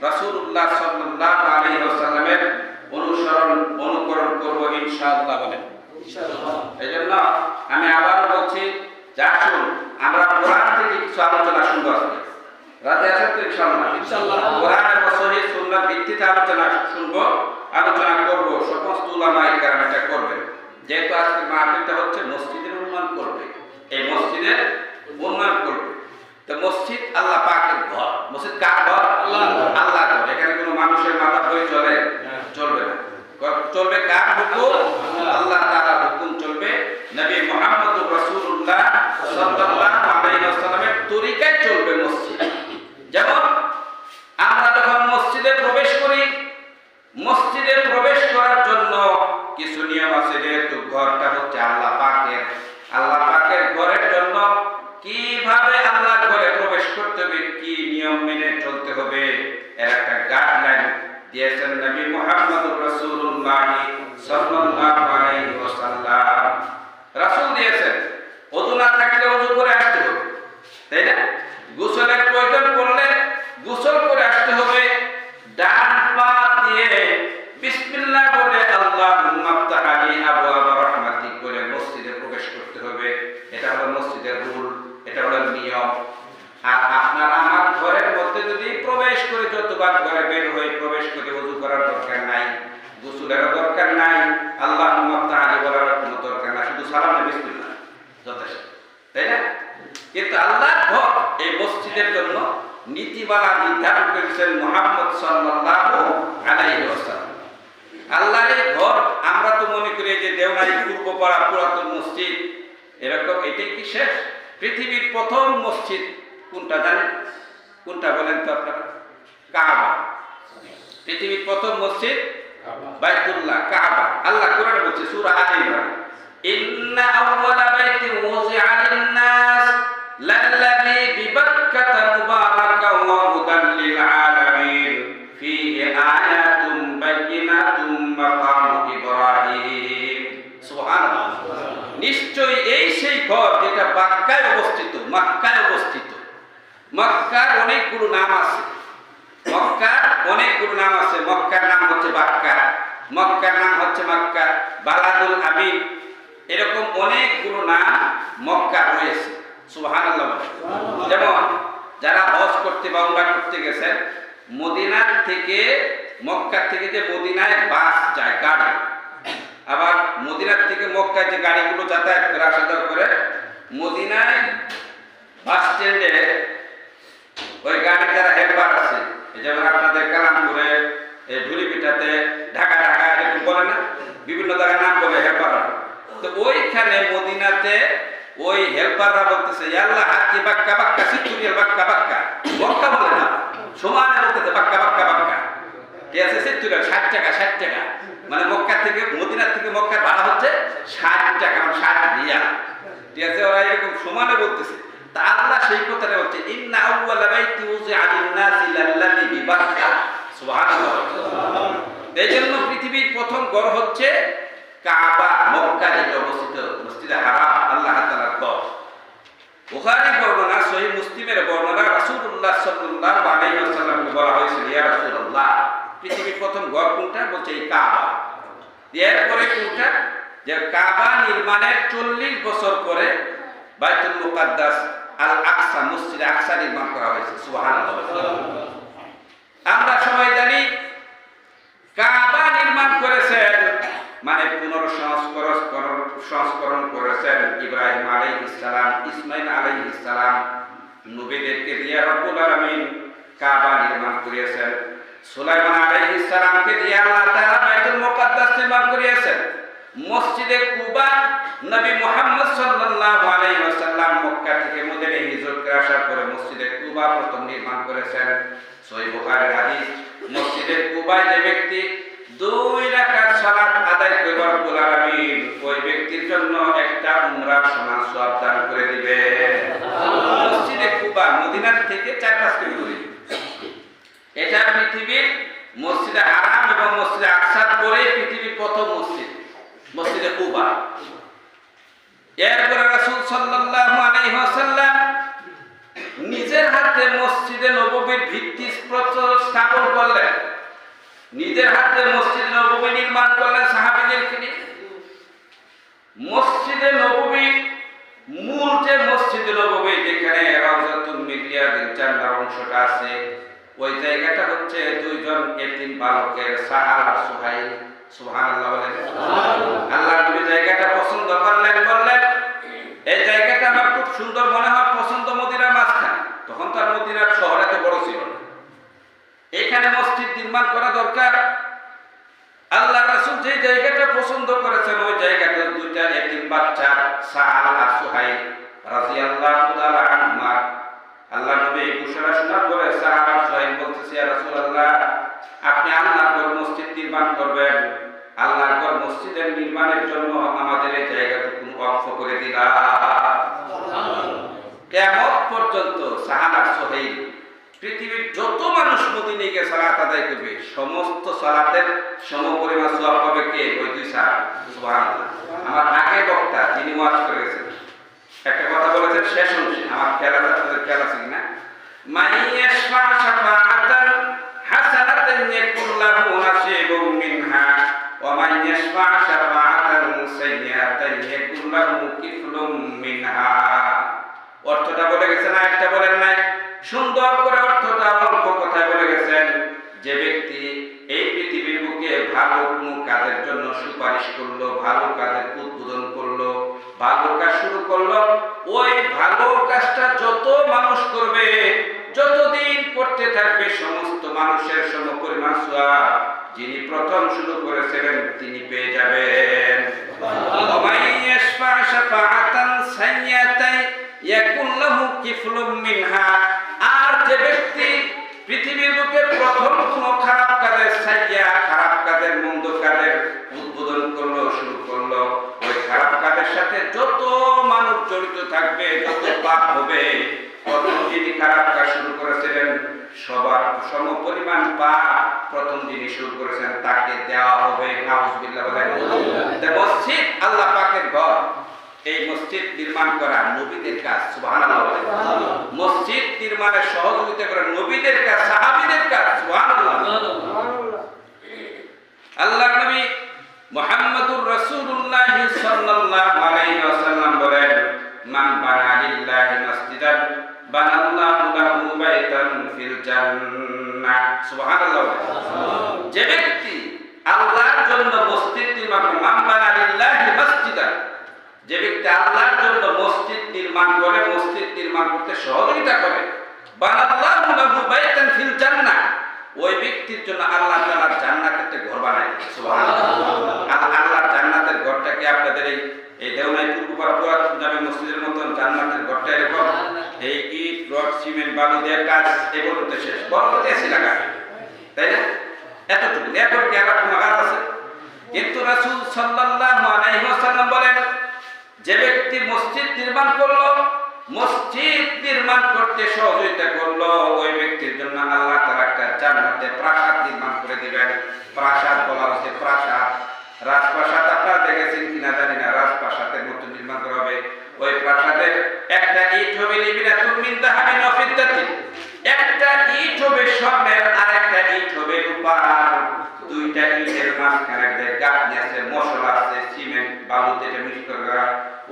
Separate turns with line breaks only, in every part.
রাসূলুল্লাহ সাল্লাল্লাহু আলাইহি ওয়াসাল্লামের অনুকরণ করব ইনশাআল্লাহ বলেন ইনশাআল্লাহ। এজন্য আমি আবারও বলছি যে আসুন আমরা কোরআন থেকে কিছু আলোচনা শুনবো। রাজি আছেন তো ইনশাআল্লাহ? ইনশাআল্লাহ কোরআন এবং সহিহ সুন্নাহর ভিত্তিতে আলোচনা শুনবো, আলোচনা করব। সমস্ত উলামায়ে কেরাম এটা করবেন। যেহেতু আজকে মাহফিলটা হচ্ছে মসজিদের উন্নয়ন করবে, এই মসজিদের উন্নয়ন করবে। তো মসজিদ আল্লাহ পাকের ঘর। মসজিদ কার ঘর? আল্লাহর ঘর। এখানে কোনো মানুষের মাথা বই চলবে না। চলবে কার হুকুম? আল্লাহ তাআলার হুকুম চলবে। নবী মুহাম্মদুর রাসূলুল্লাহ সাল্লাল্লাহু আলাইহি ওয়াসাল্লামের তরিকায় চলবে মসজিদ। যেমন আমরা যখন মসজিদে প্রবেশ করি, মসজিদে প্রবেশ করার জন্য কিছু নিয়ম আছে। যেহেতু ঘরটা হচ্ছে আল্লাহ পাকের ঘরের জন্য কিভাবে আল্লাহর ঘরে প্রবেশ করতে হবে, কি নিয়ম মেনে চলতে হবে, এর একটা গাইডলাইন দিয়েছেন নবী মুহাম্মদুর রাসূলুল্লাহ সাল্লাল্লাহু আলাইহি ওয়াসাল্লাম। রাসূল দিয়েছেন ওযু না থাকলে ওযু করে আসতে হবে, তাই না? গোসলের প্রয়োজন পড়লে গোসল করে আসতে হবে। ডান পা দিয়ে বিসমিল্লাহ বলে আল্লাহুম্মা আফতাহ আলী আবওয়াবা রাহমাতিক বলে মসজিদে প্রবেশ করতে হবে। এটা হলো মসজিদের রুল, এটা হলো নিয়ম। আর আপনার আমার ঘরের মধ্যে যদি প্রবেশ করে যতবার ঘরে বের হয়ে প্রবেশ করে ওযু করার দরকার নাই, গোসলের দরকার নাই, আল্লাহুম্মা আফতাহ আলী বলার কোনো দরকার নাই, শুধু সালামে বিসমিল্লাহ যথেষ্ট, তাই না? কিন্তু আল্লাহর ঘর এই মসজিদের জন্য নীতিমালা নির্ধারণ করেছেন মুহাম্মদ সাল্লাল্লাহু আলাইহি ওয়াসাল্লাম। আল্লাহর এই ঘর আমরা তো মনে করি যে দেওনাই পূর্বপাড়া পুরাতন মসজিদ, এরকম। এটাই কি শেষ? পৃথিবীর প্রথম মসজিদ কোনটা জানেন? কোনটা বলেন তো আপনারা? কাবা। পৃথিবীর প্রথম মসজিদ বাইতুল্লাহ, কাবা। আল্লাহ কোরআনে বলছে সূরা আলে ইমরান, ইন্না আউওয়ালা বাইতিন ওযিআ লিন-নাস লাল্লাযী বিবাক্কাতা মুবারাকান ওয়া হুদাল লিল আলামিন ফীহি আয়াতুন বায়্যিনাতুন মাকামু ইব্রাহিম। সুবহানাল্লাহ। নিশ্চয়ই এই সেই ঘর যেটা মক্কায় অবস্থিত। মক্কার অনেকগুলো নাম আছে। মক্কার নাম হচ্ছে বাক্কা, মক্কার নাম হচ্ছে মক্কা, বালাদুল আমিন, এরকম অনেকগুলো নাম মক্কা রয়েছে। সুবহানাল্লাহ। যেমন যারা হজ করতে বা উমরা করতে গেছেন, মদিনার থেকে মক্কা থেকে যে মদিনায় বাস যায়, গাড়ি, আবার মদিনার থেকে মক্কায় যে গাড়িগুলো যাতায়াত করে আসা যাওয়া করে, মদিনায় বাস স্ট্যান্ডে ওই গাড়ির যারা হেল্পার আছে, যেমন আপনাদের কালামপুরে, ঢুলিপিঠাতে, ঢাকা এরকম বলে না, বিভিন্ন জায়গায় নাম বলে হেল্পার। তো ওইখানে মদিনাতে ওই হেল্পাররা বলতেছে আল্লাহ হাকি বাক্কা বাক্কা সিতুরিয়াল বাক্কা বাক্কা, মক্কা বলে না, সমানে বলতেছে বাক্কা বাক্কা বাক্কা। ঠিক আছে? সিতুরিয়াল 60 টাকা, মানে মক্কা থেকে মদিনার থেকে মক্কার ভাড়া হচ্ছে 60 টাকা, 60 রিয়াল। ঠিক আছে? ওরা এরকম সমানে বলতেছে। তা আল্লাহ সেই কথাটা হচ্ছে ইন্না আউওয়ালা বাইতি উযিআ লিন-নাসি লাল্লাযী বিবাক্কা। সুবহানাল্লাহ। এইজন্য পৃথিবীর প্রথম ঘর হচ্ছে কাবা, মক্কা যেটা অবস্থিত, মসজিদে হারাম, আল্লাহ তাআলার ঘর। বুখারীর বর্ণনা, সহিহ মুসলিমের বর্ণনা, রাসূলুল্লাহ সাল্লাল্লাহু আলাইহি ওয়াসাল্লামকে বলা হয়েছিল ইয়া রাসূলুল্লাহ, পৃথিবীর প্রথম ঘর কোনটা? বলছে এই কাবা। এরপরে কোনটা? যে কাবা নির্মাণের 40 বছর পরে বাইতুল মুকাদ্দাস আল আকসা, মসজিদ আকসা নির্মাণ করা হয়েছে। সুবহানাল্লাহ। আমরা সবাই জানি কাবা নির্মাণ করেছেন মানে পুনঃসংস্করণ করেছেন ইব্রাহিম আলাইহিস সালাম, ইসমাঈল আলাইহিস সালাম, নবীদেরকে দিয়ে রব্বুল আলামিন কাবা নির্মাণ করিয়েছেন। সুলাইমান আলাইহিস সালামকে দিয়ে আল্লাহ তাআলা বাইতুল মুকাদ্দাস নির্মাণ করিয়েছেন। মসজিদে কুবা নবী মুহাম্মদ সাল্লাল্লাহু আলাইহি ওয়াসাল্লাম মক্কা থেকে মদিনায় হিজরত করে আসার পরে মসজিদে কুবা প্রথম নির্মাণ করেছেন। সহিহ বুখারীর হাদিস, মসজিদে কুবায় যে ব্যক্তি 2 রাকাত সালাত আদায় করবে রব্বুল আলামিন ওই ব্যক্তির জন্য একটা উমরার সমান সওয়াব দান করে দিবে। মসজিদে কুবা মদিনার থেকে 4-5 কিমি দূরে। এটা পৃথিবীর মসজিদে হারাম এবং মসজিদে আকসার পরে পৃথিবীর প্রথম মসজিদ, মসজিদে কুবা। এরপরে রাসূল সাল্লাল্লাহু আলাইহি ওয়াসাল্লাম নিজের হাতে হাতে মসজিদে নববীর ভিত্তি স্থাপন করলেন, নিজের হাতে মসজিদ নববী নির্মাণ করলেন সাহাবীদেরকে নিয়ে। মসজিদে নববী, মূল যে মসজিদে নববী যেখানে রাউজাতুল মিন রিয়াদিল জান্নাহ অংশটা আছে, ওই জায়গাটা হচ্ছে দুইজন এতিম বালকের সাহাল আর সুহাইল। সুবহানাল্লাহ বলেন। আল্লাহ নবী জায়গাটা পছন্দ করলেন, বললেন এই জায়গাটা আমার খুব সুন্দর মনে হয়, পছন্দ মদিনার মাঝখানে। তখন তার মদিনার শহর এত বড় ছিল না, এখানে মসজিদ নির্মাণ করা দরকার। আল্লাহ রাসূল যে জায়গাটা পছন্দ করেছেন ওই জায়গাতে দুইটা এতিম বাচ্চা সাহাল আর সুহাইল রাদিয়াল্লাহু তাআলা আনহুমা, আল্লাহ নবী ঘোষণা শোনার পরে সাহাল আর সুহাইল বলতেছে, ইয়া রাসূলুল্লাহ, আপনি আল্লাহর ঘর মসজিদ নির্মাণ করবেন, আল্লাহর ঘর মসজিদের নির্মাণের জন্য আমাদের এই জায়গাটুকু ওয়াকফ করে দিলাম। কিয়ামত পর্যন্ত সাহাল আর সুহাইল পৃথিবীর যত মানুষ মদিনায় গিয়ে সালাত আদায় করবে সমস্ত সালাতের সমপরিমাণ সওয়াব পাবে কে? ওই দুই সাহাবী। সুবহানাল্লাহ। আমার আগে বক্তা যিনি ওয়াজ করে গেছেন একটা কথা বলেছেন শেষ অংশে, আমার খেয়াল আছে, আপনাদের খেয়াল আছে কিনা? মাইয়াশফা শাফাআতান হাসানাতান ইয়াকুল লাহু নাসিবুম মিনহা ওয়া মাইয়াশফা শাফাআতান সাইয়্যাতান ইয়াকুল লাহু কিফলুম মিনহা। অর্থটা বলে গেছেন, একটা বলেন নাই, সুন্দর করে অর্থটা অল্প কথায় বলে গেছেন। যে ব্যক্তি এই পৃথিবীর বুকে ভালো কোনো কাজের জন্য সুপারিশ করলো, ভালো কাজের উদ্বোধন করলো, ভালো কাজ শুরু করলো, ওই ভালো কাজটা যত মানুষ করবে, যতদিন করতে থাকবে, সমস্ত মানুষের সমপরিমাণ সওয়াব যিনি প্রথম শুরু করেছিলেন তিনি পেয়ে যাবেন। আর যে ব্যক্তি পৃথিবীর বুকে প্রথম কোন খারাপ কাজের সাইয়া, খারাপ কাজের মন্দ কাজের উদ্বোধন করলো, শুরু করলো, ওই খারাপ কাজের সাথে যত মানুষ জড়িত থাকবে, যত পাপ হবে, প্রথম যিনি খারাপ কাজ শুরু করেছিলেন সবার সমপরিমাণ পাপ প্রথম যিনি শুরু করেছেন তাকে দেওয়া হবে। নাউজুবিল্লাহ বলেন। মসজিদ আল্লাহ পাকের ঘর, এই মসজিদ নির্মাণ করা নবীদের কাজ। সুবহানাল্লাহ বলেন। মসজিদ নির্মাণে সহযোগিতা করা নবীদের কাজ, সাহাবীদের কাজ। সুবহানাল্লাহ। আল্লাহর নবী মুহাম্মদুর রাসূলুল্লাহ সাল্লাল্লাহু আলাইহি ওয়াসাল্লাম বলেন, মান বানা লিল্লাহি মাসজিদান বানাল্লাহু লাহু বাইতান ফিল জান্নাহ। সুবহানাল্লাহ। যে ব্যক্তি আল্লাহর জন্য মসজিদ নির্মাণ করে, মান বানা লিল্লাহি মাসজিদান, যে ব্যক্তি আল্লাহর জন্য মসজিদ নির্মাণ করে, মসজিদ নির্মাণ করতে সহযোগিতা করে, বানাল্লাহু লাহু বাইতান ফিল জান্নাহ, ওই ব্যক্তির জন্য আল্লাহ তাআলা জান্নাতে একটা ঘর বানায়। সুবহানাল্লাহ। আল্লাহর জান্নাতের ঘরটা কি আপনাদের এই দেওনাই পূর্বপাড়া পুরাতন জামে মসজিদের মতন জান্নাতের ঘরটা এরকম এই ইট রড সিমেন্ট বালু দিয়ে কাজ এগুলোতে শেষ, বরকত এসি লাগা, তাই না? এতটুকু, এরপর কি আর কোনো কাজ আছে? কিন্তু রাসূল সাল্লাল্লাহু আলাইহি ওয়াসাল্লাম বলেন, যে ব্যক্তি মসজিদ নির্মাণ করলো, মসজিদ নির্মাণ করতে সহযোগিতা করলো, ওই ব্যক্তির জন্য আল্লাহ তাআলা একটা জান্নাতে প্রাসাদ নির্মাণ করে দিবেন। প্রাসাদ বলা হচ্ছে প্রাসাদ, রাজপ্রাসাদ আপনারা দেখেছেন কিনা জানি না, রাজপ্রাসাদের মতো নির্মাণ করা হবে। ওই প্রাসাদের একটা ইট হবে লিবিনাতুম মিন যাহাবিন ওয়া ফিদ্দাতিন, একটা ইট হবে স্বর্ণের আর একটা ইট হবে রূপার। দুইটা ইটের মাঝখানে একটা গাঁথনি আছে, মশলা আছে, সিমেন্ট বালুতে এটা মিক্স করা,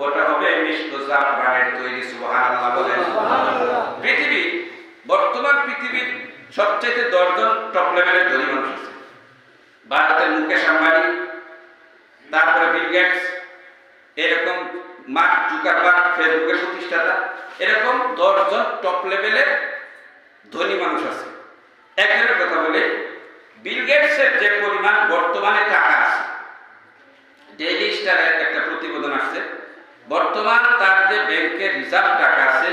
ওটা হবে মিষ্ট জাফরানের তৈরি। সুবহানাল্লাহ বলেন। পৃথিবী, বর্তমান পৃথিবীর সবচেয়ে 10 জন টপ লেভেলের ধনী মানুষ আছে। ভারতের মুকেশ আম্বানি, তারপরে বিল গেটস, এরকম মার্ক জুকারবার্গ ফেসবুকের প্রতিষ্ঠাতা, এরকম 10 জন টপ লেভেলের ধনী মানুষ আছে। একজনের কথা বলি, বিল গেটসের যে পরিমাণ বর্তমানে টাকা আছে, ডেইলি স্টারের একটা প্রতিবেদন আসছে, বর্তমান তার যে ব্যাংকের রিজার্ভ টাকা আছে,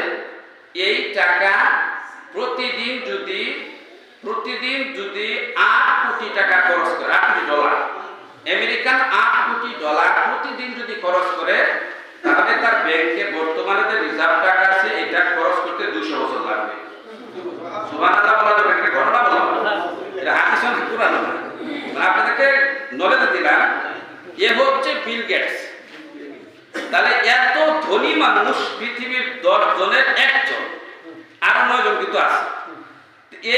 এই টাকা প্রতিদিন যদি 8 কোটি টাকা খরচ করে, 8 কোটি ডলার, আমেরিকান 8 কোটি ডলার প্রতিদিন যদি খরচ করে, তাহলে তার ব্যাংকে বর্তমানে যে রিজার্ভ টাকা আছে এটা খরচ করতে 200 বছর লাগবে। সুবহানাল্লাহ বলা যাবে, একটা ঘটনা বলা, এটা হাদিস না কুরআন না, মানে আপনাদেরকে নলেজ দিলাম। এ হচ্ছে বিল গেটস। তাহলে এত ধনী মানুষ পৃথিবীর 10 জনের একজন, আর আরো 9 জন কিন্তু আছে।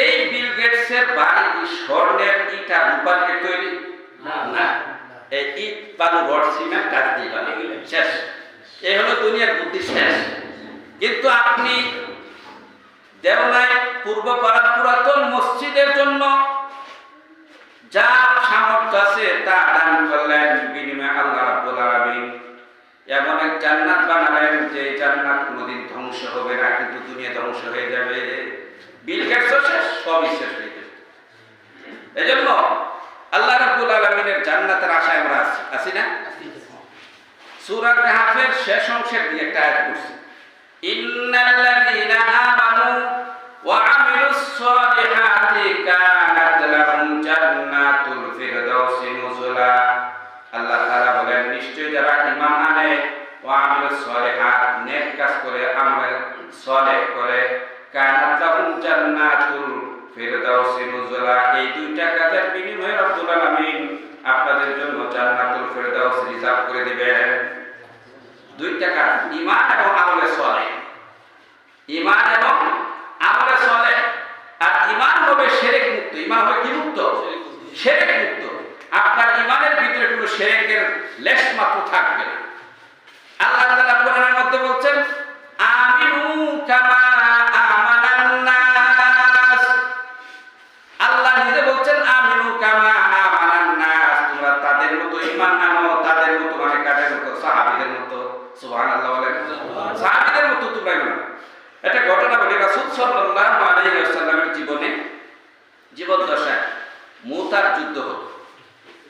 এই বিল গেটসের বাড়ি কি স্বর্ণের ইটা রূপার দিয়ে তৈরি? না, এই ইট বালু রড সিমেন্ট কাঠ দিয়ে বানানো, শেষ। এই হলো দুনিয়ার বুদ্ধি, শেষ। কিন্তু আপনি দেওনায় পূর্বপাড়ার পুরাতন মসজিদের জন্য যা সামর্থ্য আছে তা দান করলেন, বিনিময়ে আল্লাহ রাব্বুল আলামিন এমন এক জান্নাত বানালেন যে জান্নাত কোনোদিন ধ্বংস হবে না, কিন্তু দুনিয়া ধ্বংস হয়ে যাবে। বিল গেটসও শেষ, সবই শেষ হয়ে যাবে। এজন্য আল্লাহ রাব্বুল আলামিনের জান্নাতের আশায় আমরা আছি না? সূরা কাহফের শেষ অংশের দিয়ে একটা আয়াত পড়ছি, ইন্নাল্লাযীনা আমানু ওয়া আমিলুস সালিহাতি কানাত লাহুম জান্নাতুল ফিরদাউসি নুজুলা। আল্লাহ তাআলা বলেন, নিশ্চয় যারা ঈমান আনে ওয়া আমিলুস সালিহাত, নেক কাজ করে, আমল সালেহ করে, কানাত লাহুম জান্নাতুল ফিরদাউসি নুজুলা, এই দুইটা কাজের বিনিময়ে রব্বুল আলামিন আপনাদের জন্য জান্নাতুল ফিরদাউস রিজার্ভ করে দিবেন। দুইটা কাজ, ঈমান এবং আমলে সালেহ। ঈমান এবং আমলে সালেহ। আর ঈমান হবে শিরক মুক্ত। ঈমান হবে কি মুক্ত? শিরক মুক্ত। আপনার ঈমানের ভিতরে কোনো শিরকের লেশ মাত্র থাকবে না। আল্লাহ তাআলা কোরআনের মধ্যে বলছেন, আমিনু কামা আমানান নাস। আল্লাহ নিজে বলছেন, আমিনু কামা আমানান নাস, তোমরা তাদের মতো ঈমান আনো, তাদের মতো, মানে কাদের মতো? সাহাবীদের মতো। সুবহানাল্লাহ বলেন, সাহাবীদের মতো তোমরা ঈমান। একটা ঘটনা বলি, রাসূল সাল্লাল্লাহু আলাইহি ওয়াসাল্লামের জীবদ্দশায় মুতার যুদ্ধ হলো।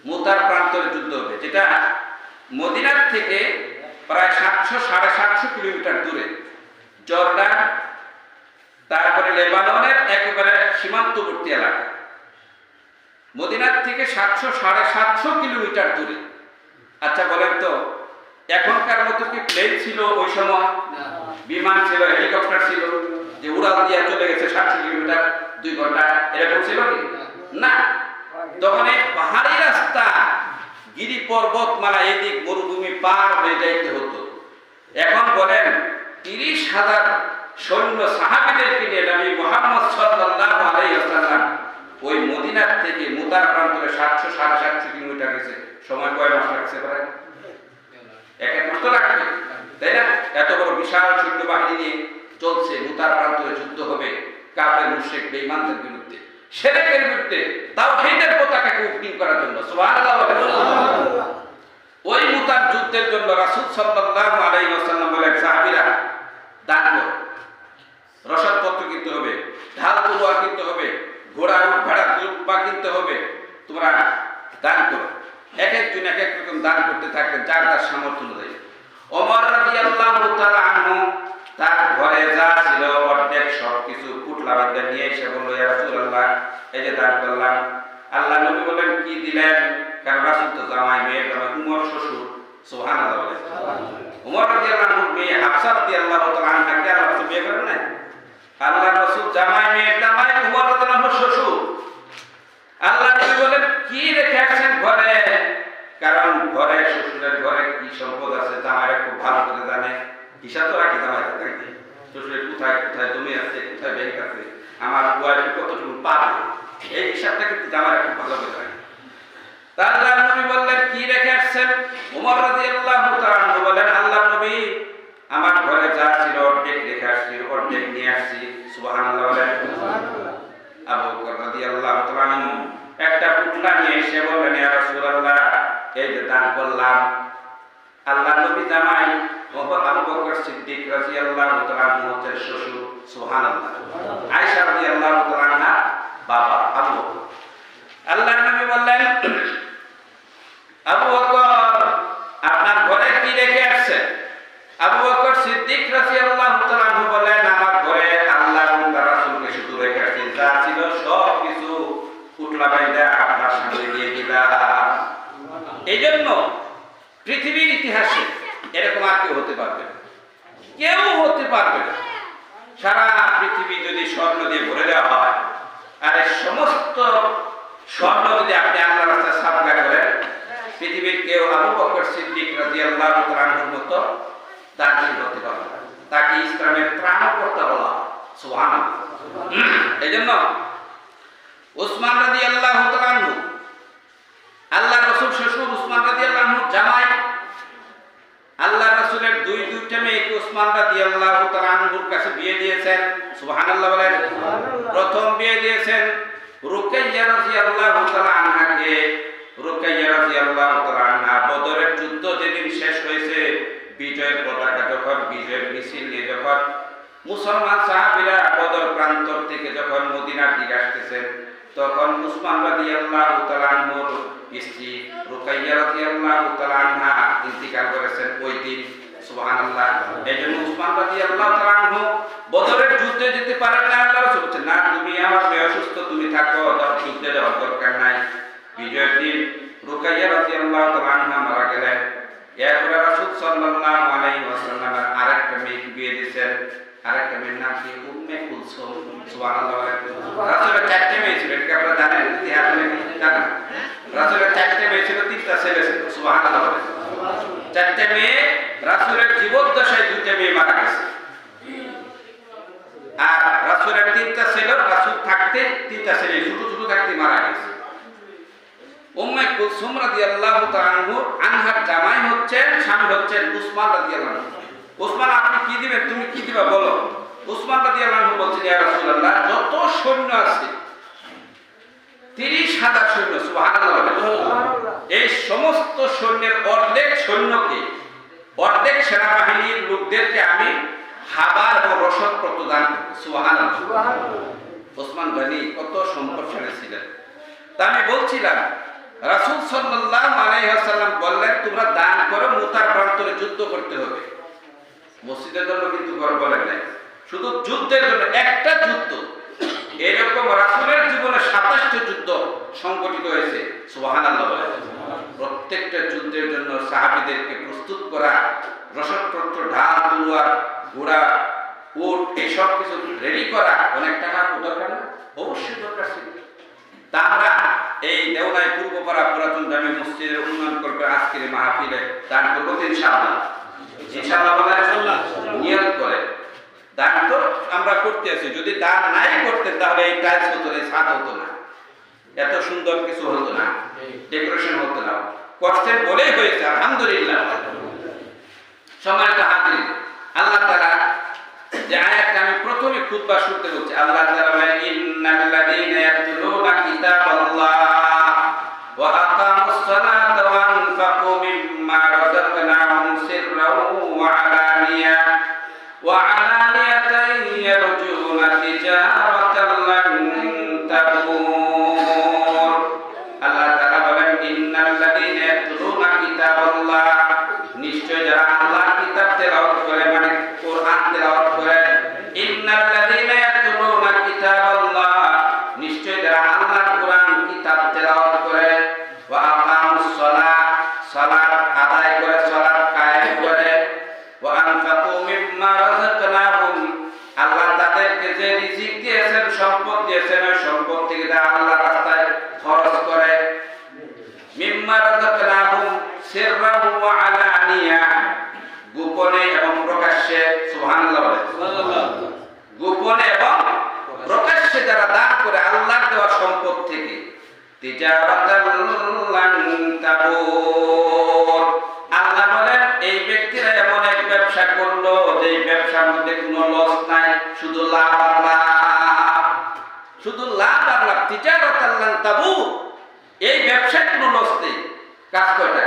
মুতার প্রান্তরে যুদ্ধ হবে, যেটা মদিনার থেকে প্রায় 700-750 কিলোমিটার দূরে। জর্ডান, তারপরে লেবাননের একেবারে সীমান্তবর্তী এলাকা। মদিনার থেকে 700-750 কিলোমিটার দূরে। আচ্ছা বলেন তো, এখনকার মতো কি প্লেন ছিল ওই সময়? বিমান ছিল, হেলিকপ্টার ছিল যে উড়াল দিয়ে চলে গেছে 700 কিলোমিটার 2 ঘন্টা, এরকম ছিল কি? না। তখন এই পাহাড়ি রাস্তা, গিরি পর্বতমালা, এদিক মরুভূমি পার হয়ে যাইতে হতো। এখন বলেন 30,000 সৈন্য সাহাবীদেরকে নিয়ে নবী মুহাম্মদ সাল্লাল্লাহু আলাইহি ওয়াসাল্লাম ওই মদিনার থেকে মুতার প্রান্তরে 700-750 কিলোমিটার গেছে। সময় কয় মাস লাগছে? প্রায় 1 মাস তো লাগবে, তাই না? এত বড় বিশাল সৈন্য বাহিনী নিয়ে চলছে, মুতার প্রান্তরে যুদ্ধ হবে কাফের মুশরিক বেঈমানদের বিরুদ্ধে, শিরকের বিরুদ্ধে, তাওহীদের পতাকাকে উড্ডীন করার জন্য। সুবহানাল্লাহ। ওই মুতার যুদ্ধের জন্য রাসূল সাল্লাল্লাহু আলাইহি ওয়াসাল্লাম বলেন, সাহাবীরা দান করো, রসদপত্র কিনতে হবে, ঢাল তলোয়ার কিনতে হবে, ঘোড়া উট ভাড়া দুর্বা কিনতে হবে, তোমরা দান করো। এক একজন এক এক রকম দান করতে থাকতেন, যার যার সামর্থ্য অনুযায়ী। ওমর রাদিয়াল্লাহু তাআলা আনহু তার ঘরে যা ছিল অর্ধেক সবকিছু পুটলা বাঁধে নিয়ে এসে বলল, ইয়া রাসূলুল্লাহ, এই যে দান করলাম। আল্লাহ নবী বলেন, কি দিলেন? কারণ রাসূল তো জামাই, মেয়ের জামাই, উমর শ্বশুর। সুবহানাল্লাহ বলেন। উমর রাদিয়াল্লাহু আনহু মেয়ে হাফসা রাদিয়াল্লাহু তাআলা আনহাকে আল্লাহ রাসূল বিয়ে করেন না? আল্লাহ রাসূল জামাই, মেয়ের জামাই, উমর রাদিয়াল্লাহু আনহু শ্বশুর। আল্লাহ নবী বলেন, কি রেখে আসছেন ঘরে? কারণ ঘরে, শ্বশুরের ঘরে কি সম্পদ আছে জামাইরা খুব ভালো করে জানে। হিসাব তো রাখি জামাই, শ্বশুরের কোথায় কোথায় জমি আছে, কোথায় ব্যাংক আছে, আমার ওয়াইফ কতটুকু পাবে, এই হিসাবটা কিন্তু জামাইরা খুব ভালো করে জানে। আল্লাহ নবী বললেন, কি রেখে আসছেন? ওমর রাদিয়াল্লাহু তাআলা আনহু বলেন, আল্লাহ নবী, আমার ঘরে যা ছিল অর্ধেক রেখে আসছি, অর্ধেক নিয়ে আসছি। সুবহানাল্লাহ বলেন। আবু বকর রাদিয়াল্লাহু তাআলা আনহু একটা পুটলা নিয়ে এসে বললেন, ইয়া রাসূলুল্লাহ, এই যে দান করলাম। আল্লাহ নবী জামাই আবু বকর সিদ্দিক রাদিয়াল্লাহু তাআলা আনহু হচ্ছেন শ্বশুর। সুবহানাল্লাহ। আয়েশা রাদিয়াল্লাহু তাআলা আনহা বাবা আবু বকর। আল্লাহ নবী বললেন, আবু বকর, আপনার ঘরে কি রেখে আসছেন? আবু বকর সিদ্দিক রাদিয়াল্লাহু তাআলা আনহু বলেন, আমার ঘরে আল্লাহ এবং তার রাসূলকে শুধু রেখে আসছি, যা ছিল সব কিছু পুটলা বাইদা আপনার সামনে দিয়ে দিলাম। এইজন্য পৃথিবীর ইতিহাসে এরকম আর কেউ হতে পারবে না, কেউ হতে পারবে না। সারা পৃথিবী যদি স্বর্ণ দিয়ে ভরে দেওয়া হয়, আর এই সমস্ত স্বর্ণ যদি আপনি আল্লাহর রাস্তায় সাদকা করেন, পৃথিবীর কেউ আবু বকর সিদ্দিক রাদিয়াল্লাহু তাআলা আনহুর মতো দানশীল হতে পারবে না। তাকে ইসলামের ত্রাণকর্তা বলা হয়। সুবহানাল্লাহ। এইজন্য উসমান রাদিয়াল্লাহু তাআলা আনহু, আল্লাহ রাসূল শ্বশুর উসমান রাদিয়াল্লাহু আনহু জামাই, আল্লাহ রাসূলের দুইটা মেয়েকে উসমান রাদিয়াল্লাহু তাআলা আনহুর কাছে বিয়ে দিয়েছেন। সুবহানাল্লাহ বলেন। প্রথম বিয়ে দিয়েছেন রুকাইয়া রাদিয়াল্লাহু তাআলা আনহাকে। রুকাইয়া রাদিয়াল্লাহু তাআলা আনহা বদরের যুদ্ধ যেদিন শেষ হয়েছে, বিজয়ের পতাকা যখন, বিজয়ের মিছিল নিয়ে যখন মুসলমান সাহাবীরা বদর প্রান্তর থেকে যখন মদিনার দিকে আসতেছেন, তখন উসমান রাদিয়াল্লাহু তাআলা আনহুর স্ত্রী রুকাইয়া রাদিয়াল্লাহু তাআলা আনহা ইন্তিকাল করেছেন ওই দিন। সুবহানাল্লাহ। এইজন্য উসমান রাদিয়াল্লাহু তাআলা আনহু বদরের যুদ্ধে যেতে পারেন না। আল্লাহ রাসূল বলেছেন, না তুমি আমার মেয়ে অসুস্থ, তুমি থাকো, যুদ্ধে যাওয়ার দরকার নাই। বিজয়ের দিন রুকাইয়া রাদিয়াল্লাহু তাআলা আনহা মারা গেলেন। এরপরে রাসূল সাল্লাল্লাহু আলাইহি ওয়াসাল্লামের আরেকটা মেয়েকে বিয়ে দিয়েছেন। আরেকটা মেয়ের নাম কি? উম্মে কুলসুম। সুবহানাল্লাহ। রাসূলের চারটি মেয়ে ছিল, এটা আপনারা জানেন, ইতিহাস জানেন। রাসূলের চারটি মেয়ে ছিল, তিনটা ছেলে ছিল। সুবহানাল্লাহ। চারটি মেয়ে, রাসূলের জীবদ্দশায় দুইটা মেয়ে মারা গেছে। আর রাসূলের তিনটা ছেলে, রাসূল থাকতে তিনটা ছেলে ছোট ছোট থাকতে মারা গেছে। উম্মে কুলসুম রাদিয়াল্লাহু তাআলা আনহার জামাই হচ্ছেন, স্বামী হচ্ছেন উসমান রাদিয়াল্লাহু আনহু। উসমান আপনি কি দিবেন, তুমি কি দিবা বলো। উসমান রাদিয়াল্লাহু আনহু বলছেন, ইয়া রাসূলুল্লাহ, যত সৈন্য আছে 30,000 সৈন্য। সুবহানাল্লাহ। এই সমস্ত সৈন্যের অর্ধেক সৈন্যকে, অর্ধেক সেনাবাহিনীর লোকদেরকে আমি খাবার ও রসদ প্রদান করব। সুবহানাল্লাহ। ওসমান গনি কত সম্পদশালী ছিলেন। তা আমি বলছিলাম, রাসূল সাল্লাল্লাহু আলাইহি ওয়াসাল্লাম বললেন, তোমরা দান করো, মুতার প্রান্তরে যুদ্ধ করতে হবে। মসজিদের জন্য কিন্তু বলেন নাই, শুধু যুদ্ধের জন্য। একটা যুদ্ধ, এরকম রাসূলের জীবনে 27টি যুদ্ধ সংগঠিত হয়েছে। সুবহানাল্লাহ। প্রত্যেকটা যুদ্ধের জন্য সাহাবীদেরকে প্রস্তুত করা, রসদপত্র, ঢাল, তলোয়ার, ঘোড়া, উট, এইসব কিছু রেডি করা অনেক টাকা দরকার না? অবশ্যই দরকার ছিল। তা আমরা এই দেওনাই পূর্বপাড়া পুরাতন জামে মসজিদের উন্নয়ন করবে আজকের মাহফিলে দান করবো ইনশাআল্লাহ। ইনশাআল্লাহ বলা নিয়ত করে দান তো আমরা করতে আছি। যদি দান নাই করতেন তাহলে এই টাইলস হতো না, ছাদ হতো না, এত সুন্দর কিছু হতো না, ডেকোরেশন হতো না। করছেন বলেই হয়েছে, আলহামদুলিল্লাহ। সম্মানিত হাজিরিন, আল্লাহ তাআলা যে আয়াতটা আমি প্রথমে খুতবা শুনতে বলছি, আল্লাহ তাআলা বলেন, ইন্নাল্লাযীনা ইয়াতলুনা কিতাবাল্লাহ ওয়া আকামুস সালাতা ওয়া আনফাকু মিম্মা রাযাকনাহুম সিররাও ওয়া আলানিয়াতান ইয়ারজুনা তিজারাতান লান তাবুর। আল্লাহ তাআলা বলেন, ইন্নাল্লাযীনা ইয়াতলুনা কিতাবাল্লাহ, নিশ্চয় যারা আল্লাহর কিতাব তেলাওয়াত করে, মানে কোরআন তেলাওয়াত করে। ইন্নাল্লাযীনা ইয়াতলুনা কিতাবাল্লাহ, নিশ্চয় যারা আল্লাহর কোরআন কিতাব তেলাওয়াত করে। ওয়া আকামুস সালাত, সালাত আদায় করে, সালাত কায়েম করে। ওয়া আনফাকু মিম্মা রাযাকনাহুম, আল্লাহ তাদেরকে যে রিজিক দিয়েছেন, সম্পদ দিয়েছেন, ওই সম্পদ থেকে যারা আল্লাহর রাস্তায় খরচ করে। মিম্মা রাযাকনাহুম সিররাও ওয়া আলানিয়া, গোপনে এবং প্রকাশ্যে। সুবহানাল্লাহ। গোপনে এবং প্রকাশ্যে যারা দান করে আল্লাহর দেওয়া সম্পদ থেকে, তিজারাতান লান তাবুর, আল্লাহ বলেন এই ব্যক্তিরা এমন এক ব্যবসা করলো যে ব্যবসার মধ্যে কোনো লস নাই, শুধু লাভ আর লাভ, শুধু লাভ আর লাভ। তিজারাতান লান তাবুর, এই ব্যবসায় কোনো লস নেই। কাজ কয়টা?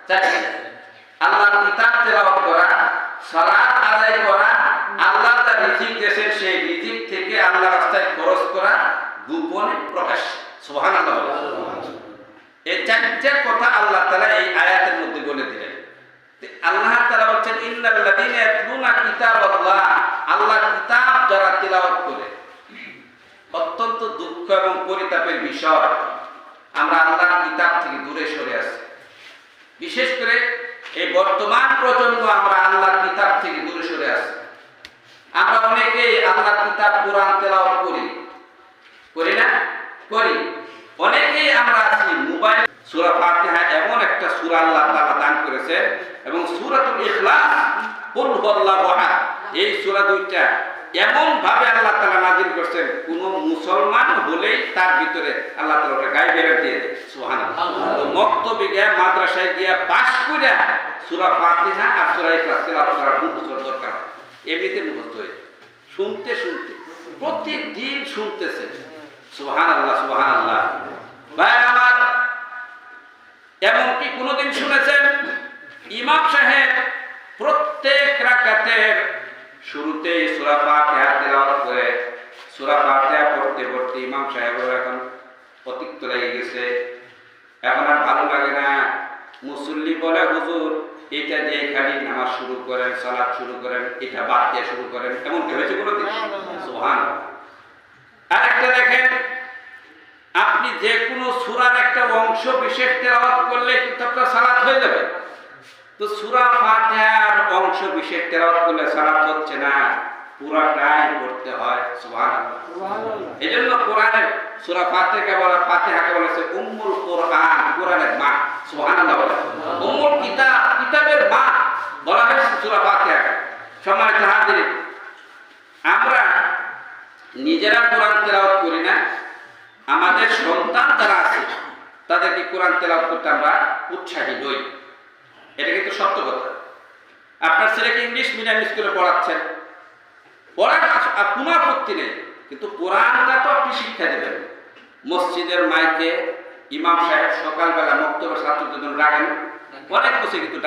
চারটি। আল্লাহর কিতাব তেলাওয়াত করা, সালাত আদায় করা, আল্লাহ তার রিজিক দিয়েছেন, সেই রিজিক থেকে আল্লাহর রাস্তায় খরচ করা, গোপনে প্রকাশ্যে। সুবহানাল্লাহ। এই চারটি কথা আল্লাহ তাআলা এই আয়াতের মধ্যে বলে দিলেন। আল্লাহ তাআলা বলেন, ইন্নাল্লাযীনা ইয়াতলুনা কিতাবাল্লাহ, আল্লাহর কিতাব যারা তেলাওয়াত করে। অত্যন্ত দুঃখ এবং পরিতাপের বিষয়, আমরা আল্লাহর কিতাব থেকে দূরে সরে আসি। বিশেষ করে এই বর্তমান প্রজন্ম আমরা আল্লাহর কিতাব থেকে দূরে সরে আসি। আমরা অনেকেই আল্লাহর কিতাব কোরআন তেলাওয়াত করি না? করি। অনেকেই আমরা আছি মোবাইল। সূরা ফাতিহা এমন একটা সূরা আল্লাহ তাআলা দান করেছে, এবং সূরাতুল ইখলাস, কুল হুয়াল্লাহু আহাদ, এই সূরা দুইটা এমন ভাবে আল্লাহ তাআলা নাযিল করছেন, কোন মুসলমান হলেই তার ভিতরে আল্লাহ তাআলা ওটা গায়েবে দিয়ে দেয়। সুবহানাল্লাহ। তো মক্তবে গিয়া মাদ্রাসায় গিয়া পাস করে সূরা ফাতিহা আর সূরা ইখলাস তেলাওয়াত করার মুখস্থ দরকার। এমনিতে মুখস্থ হয়ে শুনতে শুনতে প্রতিদিন শুনতেছে। সুবহানাল্লাহ সুবহানাল্লাহ। ভাই আমার, এমনকি কোনদিন শুনেছেন ইমাম সাহেব প্রত্যেক রাকাতের শুরুতেই সূরা ফাতিহা তেলাওয়াত করে, সূরা ফাতিহা পড়তে পড়তে ইমাম সাহেবের এখন অতিরিক্ত লেগে গেছে, এখন আর ভালো লাগে না। মুসল্লি বলে, হুজুর এটা দিয়ে খালি নামাজ শুরু করেন, সালাত শুরু করেন, এটা বাদ দিয়ে শুরু করেন। এমন কি হয়েছে কোনোদিন? সুবহানাল্লাহ। আরেকটা দেখেন, আপনি যে কোনো সূরার একটা অংশ বিশেষ তেলাওয়াত করলে কিন্তু আপনার সালাত হয়ে যাবে। তো সূরা ফাতিহার অংশ বিশেষ তেলাওয়াত করলে সালাত হচ্ছে না, পুরাটাই পড়তে হয়। সুবহানাল্লাহ সুবহানাল্লাহ। এজন্য কোরআনের সূরা ফাতিহাকে বলেছে উম্মুল কোরআন, কোরআনের মা। সুবহানাল্লাহ। উম্মুল কিতাব, কিতাবের মা বলা হয়েছে সূরা ফাতিহাকে। সম্মানিত হাজিরিন, আমরা নিজেরা কোরআন তেলাওয়াত করি না, আমাদের সন্তান যারা আছে তাদেরকে কোরআন তেলাওয়াত করতে আমরা উৎসাহী নই। এটা কিন্তু সত্য কথা। আপনার ছেলেকে ইংলিশ মিডিয়াম স্কুলে পড়াচ্ছেন, পড়ার কোনো আপত্তি নেই, কিন্তু কোরআনটা তো আপনি শিক্ষা দেবেন। মসজিদের মাইকে ইমাম সাহেব সকালবেলা মক্তবের ছাত্রদের জন্য ডাকেন, অনেক বসে কিন্তু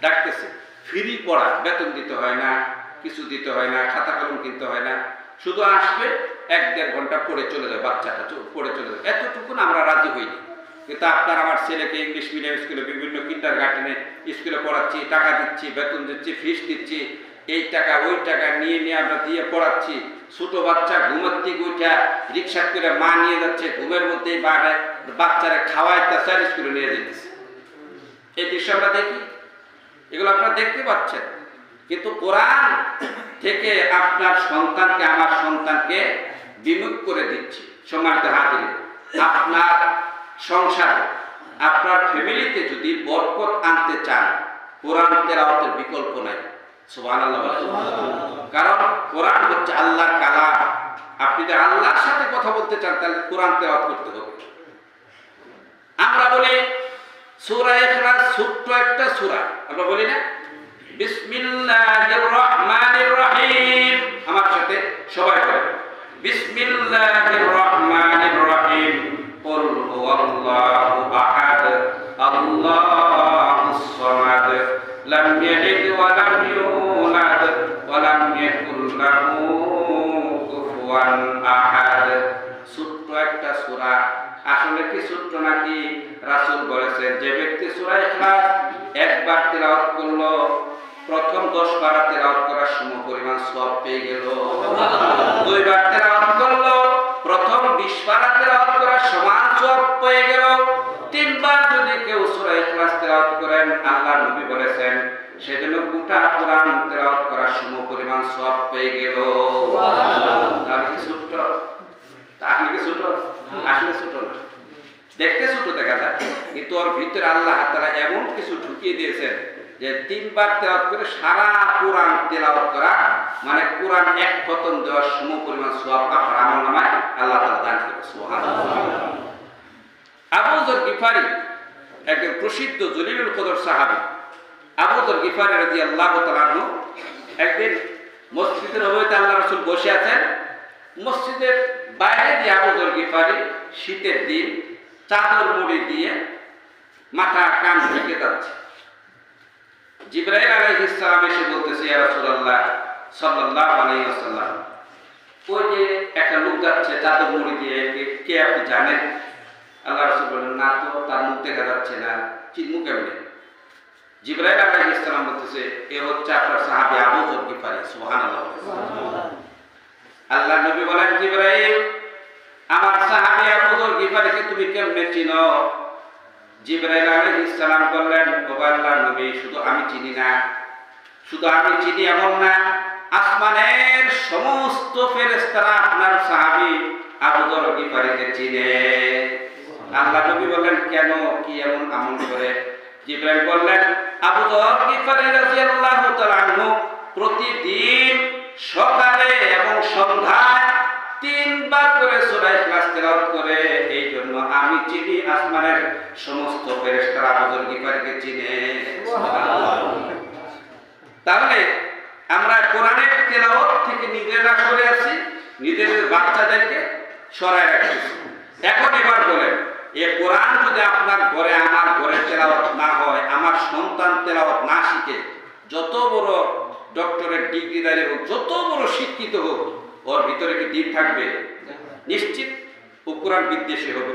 ডাকতেছে। ফ্রি পড়া, বেতন দিতে হয় না, কিছু দিতে হয় না, খাতা কলম কিনতে হয় না, শুধু আসবে 1-1.5 ঘন্টা পড়ে চলে যাবে, বাচ্চাটা পড়ে চলে যাবে। এতটুকু আমরা রাজি হইনি। কিন্তু আপনার আমার ছেলেকে ইংলিশ মিডিয়াম স্কুলে বিভিন্ন কিন্ডারগার্টেনে স্কুলে পড়াচ্ছি, টাকা দিচ্ছি, বেতন দিচ্ছি, ফিস দিচ্ছি, এই টাকা ওই টাকা নিয়ে আমরা দিয়ে পড়াচ্ছি। ছোট বাচ্চা ঘুমের থেকে উঠা রিক্সা করে মা নিয়ে যাচ্ছে, ঘুমের মধ্যেই বাচ্চারা খাওয়াইতেছে আর স্কুলে নিয়ে যেতেছে। এই দৃশ্য আমরা দেখি, এগুলো আপনারা দেখতে পাচ্ছেন। কিন্তু কোরআন থেকে আপনার সন্তানকে, আমার সন্তানকে বিমুখ করে দিচ্ছি। সম্মানিত হাজিরিন, আপনার সংসার, আপনার ফ্যামিলিতে যদি বরকত আনতে চান, কোরআন তেলাওয়াতের বিকল্প নাই। সুবহানাল্লাহ। কারণ কোরআন হচ্ছে আল্লাহর কালাম। আপনি যদি আল্লাহর সাথে কথা বলতে চান তাহলে কোরআন তেলাওয়াত করতে হবে। আমরা বলি সূরা ইখলাস ছোট্ট একটা সূরা, আমরা বলি না বিসমিল্লাহির রহমানির রহিম। আমার সাথে সবাই বলেন বিসমিল্লাহির রহমানির রহিম। কুল হুয়াল্লাহু আহাদ আল্লাহুস সামাদ লাম ইয়ালিদ ওয়া লাম ইউলাদ ওয়া লাম ইয়াকুল লাহু কুফুয়ান আহাদ। ছোট্ট একটা সূরা। আসলে কি ছোট্ট নাকি? রাসূল বলেছেন, যে ব্যক্তি সূরা ইখলাস একবার তেলাওয়াত করলো, প্রথম 10 পারা তেলাওয়াত করার সমপরিমাণ সওয়াব পেয়ে গেল। 2 বার তেলাওয়াত করলো, প্রথম 20 পারা তেলাওয়াত করার সমান সওয়াব পেয়ে গেল। 3 বার যদি কেউ সূরা ইখলাস তেলাওয়াত করেন, আল্লাহর নবী বলেছেন সেজন্য গোটা কোরআন তেলাওয়াত করার সমপরিমাণ সওয়াব পেয়ে গেল। সুবহানাল্লাহ। তাহলে কি ছোট? তাহলে কি ছোট? আসলে ছোট না, দেখতে ছোট দেখা যায়, কিন্তু ওর ভিতরে আল্লাহ তাআলা এমন কিছু ঢুকিয়ে দিয়েছেন যে 3 বার তেলাওয়াত করে সারা কোরআন তেলাওয়াত করা মানে কোরআন এক খতম দেওয়ার সমপরিমাণ সওয়াব আপনার আমলনামায় আল্লাহ তাআলা দান করবেন। সুবহানাল্লাহ। আবু যর গিফারি একজন প্রসিদ্ধ জলিলুল কদর সাহাবী। আবু যর গিফারি রাদিয়াল্লাহু তাআলা আনহু একদিন মসজিদের নববীতে আল্লাহ রাসূল বসে আছেন। মসজিদের বাইরে দিয়ে আবু যর গিফারি শীতের দিন চাদর মুড়ি দিয়ে মাথা কান ঢেকে যাচ্ছে। জিবরাইল আলাইহিস সালাম এসে বলতেছে, ইয়া রাসূলুল্লাহ সাল্লাল্লাহু আলাইহি ওয়াসাল্লাম, ওই যে একটা লোক যাচ্ছে চাদর মুড়ি দিয়ে, কে আপনি জানেন? আল্লাহ রাসূল বলেন, না তো, তার মুখ দেখা যাচ্ছে না, চিনবো কেমনে? জিবরাইল আলাইহিস সালাম বলতেছে, এ হচ্ছে আপনার সাহাবী আবু যর গিফারি। সুবহানাল্লাহ। আল্লাহ নবী বলেন, জিবরাইল, আমার সাহাবী আবু যর গিফারিকে তুমি কেমনে চিনো? জিবরাইল আলাইহিস সালাম বললেন, ও আল্লাহর নবী, শুধু আমি চিনি না, শুধু আমি চিনি এমন না, আসমানের সমস্ত ফেরেশতারা আপনার সাহাবী আবু যর গিফারিকে চিনে। আল্লাহ নবী বললেন, কেন, কি এমন আমল করে? জিবরাইল বললেন, আবু যর গিফারি রাদিয়াল্লাহু তাআলা আনহু প্রতিদিন সকালে এবং সন্ধ্যায় 3 বার করে সূরা ইখলাস তেলাওয়াত করে। এই জন্য আমি চিনি, আসমানের সমস্ত ফেরেশতারা হুজুর গিফারকে চিনে। তাহলে আমরা কোরআনের তেলাওয়াত থেকে নিজেরা সরে আছি, নিজেদের বাচ্চাদেরকে সরায় রাখছি। এখন এবার বলেন, এই কোরআন যদি আপনার ঘরে, আমার ঘরে তেলাওয়াত না হয়, আমার সন্তান তেলাওয়াত না শিখে, যত বড় ডক্টরের ডিগ্রিধারী হোক, যত বড় শিক্ষিত হোক, ওর ভিতরে কি দিন থাকবে? নিশ্চিত ও কোরআন বিদ্বেষী হবে।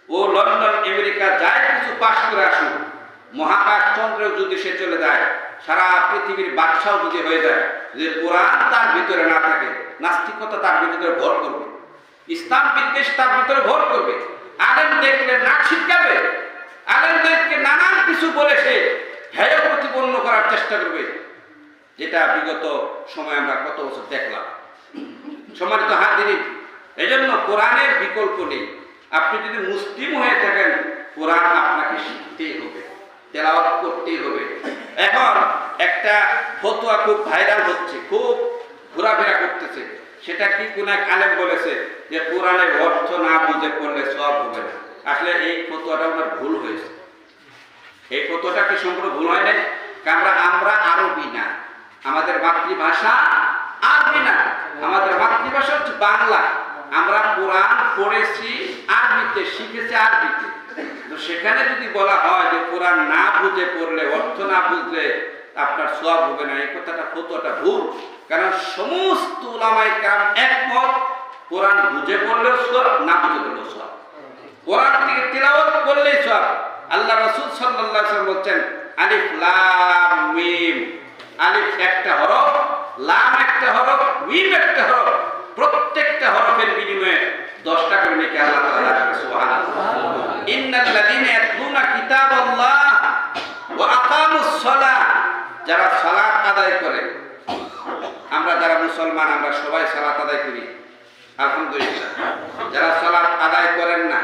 ও লন্ডন, আমেরিকা যাই কিছু পাশ করে আসুক, মহাকাশ চন্দ্রেও যদি সে চলে যায়, সারা পৃথিবীর বাদশাও যদি হয়ে যায়, যে কোরআন তার ভিতরে না থাকে, নাস্তিকতা তার ভিতরে ভর করবে, ইসলাম বিদ্বেষ তার ভিতরে ভর করবে। আলেম দেখলে নাক শিখাবে, আলেমদেরকে নানান কিছু বলে সে হেয় প্রতিপন্ন করার চেষ্টা করবে, যেটা বিগত সময় আমরা কত বছর দেখলাম। সম্মানিত হাজিরিন, এজন্য কোরআনের বিকল্প নেই। আপনি যদি মুসলিম হয়ে থাকেন, কোরআন আপনাকে শিখতেই হবে, তেলাওয়াত করতেই হবে। এখন একটা ফতোয়া খুব ভাইরাল হচ্ছে, খুব ঘোরাফেরা করতেছে। সেটা কি কোন এক আলেম বলেছে যে কোরআনের অর্থ না বুঝে পড়লে সওয়াব হবে না। আসলে এই ফতোয়াটা আমার ভুল হয়েছে। এই ফতোয়াটা কি সম্পূর্ণ ভুল হয় নাই? কারণ আমরা আরবি না, আমাদের মাতৃভাষা আরবি না, আমাদের মাতৃভাষা হচ্ছে বাংলা। আমরা কোরআন পড়েছি আরবিতে, শিখেছি আরবিতে। তো সেখানে যদি বলা হয় যে কোরআন না বুঝে পড়লে, অর্থ না বুঝলে আপনার সওয়াব হবে না, এই কথাটা ফতোয়াটা ভুল। কারণ সমস্ত উলামায়ে কেরাম একমত, কোরআন বুঝে পড়লেও সওয়াব, না বুঝে পড়লেও সওয়াব। কোরআন থেকে তিলাওয়াত করলেই সওয়াব। আল্লাহ রাসূল সাল্লাল্লাহু আলাইহি ওয়াসাল্লাম বলেন, আলিফ লাম মিম, আলিফ একটা হরফ, লাম একটা হরফ, মিম একটা হরফ, প্রত্যেকটা হরফের বিনিময়ে 10 টাকা করে নেকি আল্লাহ তাআলা রাখবে। সুবহানাল্লাহ। ইন্নাল্লাযীনা ইয়াতলুনা কিতাবাল্লাহ ওয়া আকামুস সালাহ, যারা সালাত আদায় করে, আমরা যারা মুসলমান আমরা সবাই সালাত আদায় করি আলহামদুলিল্লাহ। যারা সালাত আদায় করেন না,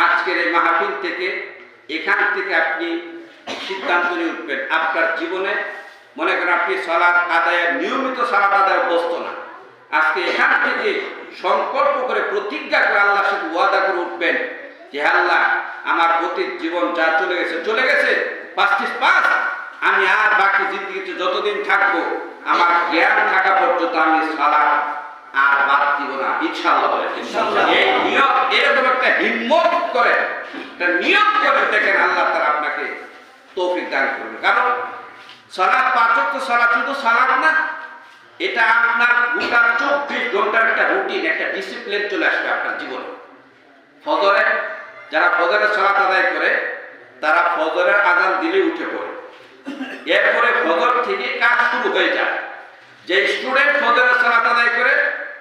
আজকের এই মাহফিল থেকে, এখান থেকে আপনি সিদ্ধান্ত নিয়ে উঠবেন, আপনার জীবনে মনে করেন আপনি সালাত আদায়ের, নিয়মিত সালাত আদায় অভ্যস্ত না, আজকে এখান থেকে সংকল্প করে, প্রতিজ্ঞা করে, আল্লাহর সাথে ওয়াদা করে উঠবেন যে আল্লাহ, আমার অতীত জীবন যা চলে গেছে চলে গেছে, 5 আমি আর বাকি জিন্দেগিতে যতদিন থাকবো, আমার জ্ঞান থাকা পর্যন্ত আমি সালাত আর বাদ দিব না, ইনশাআল্লাহ। এই নিয়ত, এরকম একটা হিম্মত করে, একটা নিয়ত করে দেখেন, আল্লাহ তাআলা আপনাকে তৌফিক দান করবে। কারণ সালাত, 5 ওয়াক্ত সালাত শুধু সালাত না, এটা আপনার গোটা 24 ঘন্টার একটা রুটিন, একটা ডিসিপ্লিন চলে আসবে আপনার জীবনে। ফজরে, যারা ফজরের সালাত আদায় করে, তারা ফজরের আযান দিলে উঠে পড়ে, এরপরে ফজর থেকে কাজ শুরু হয়ে যায়। যে স্টুডেন্ট ফজরের সালাত আদায় করে,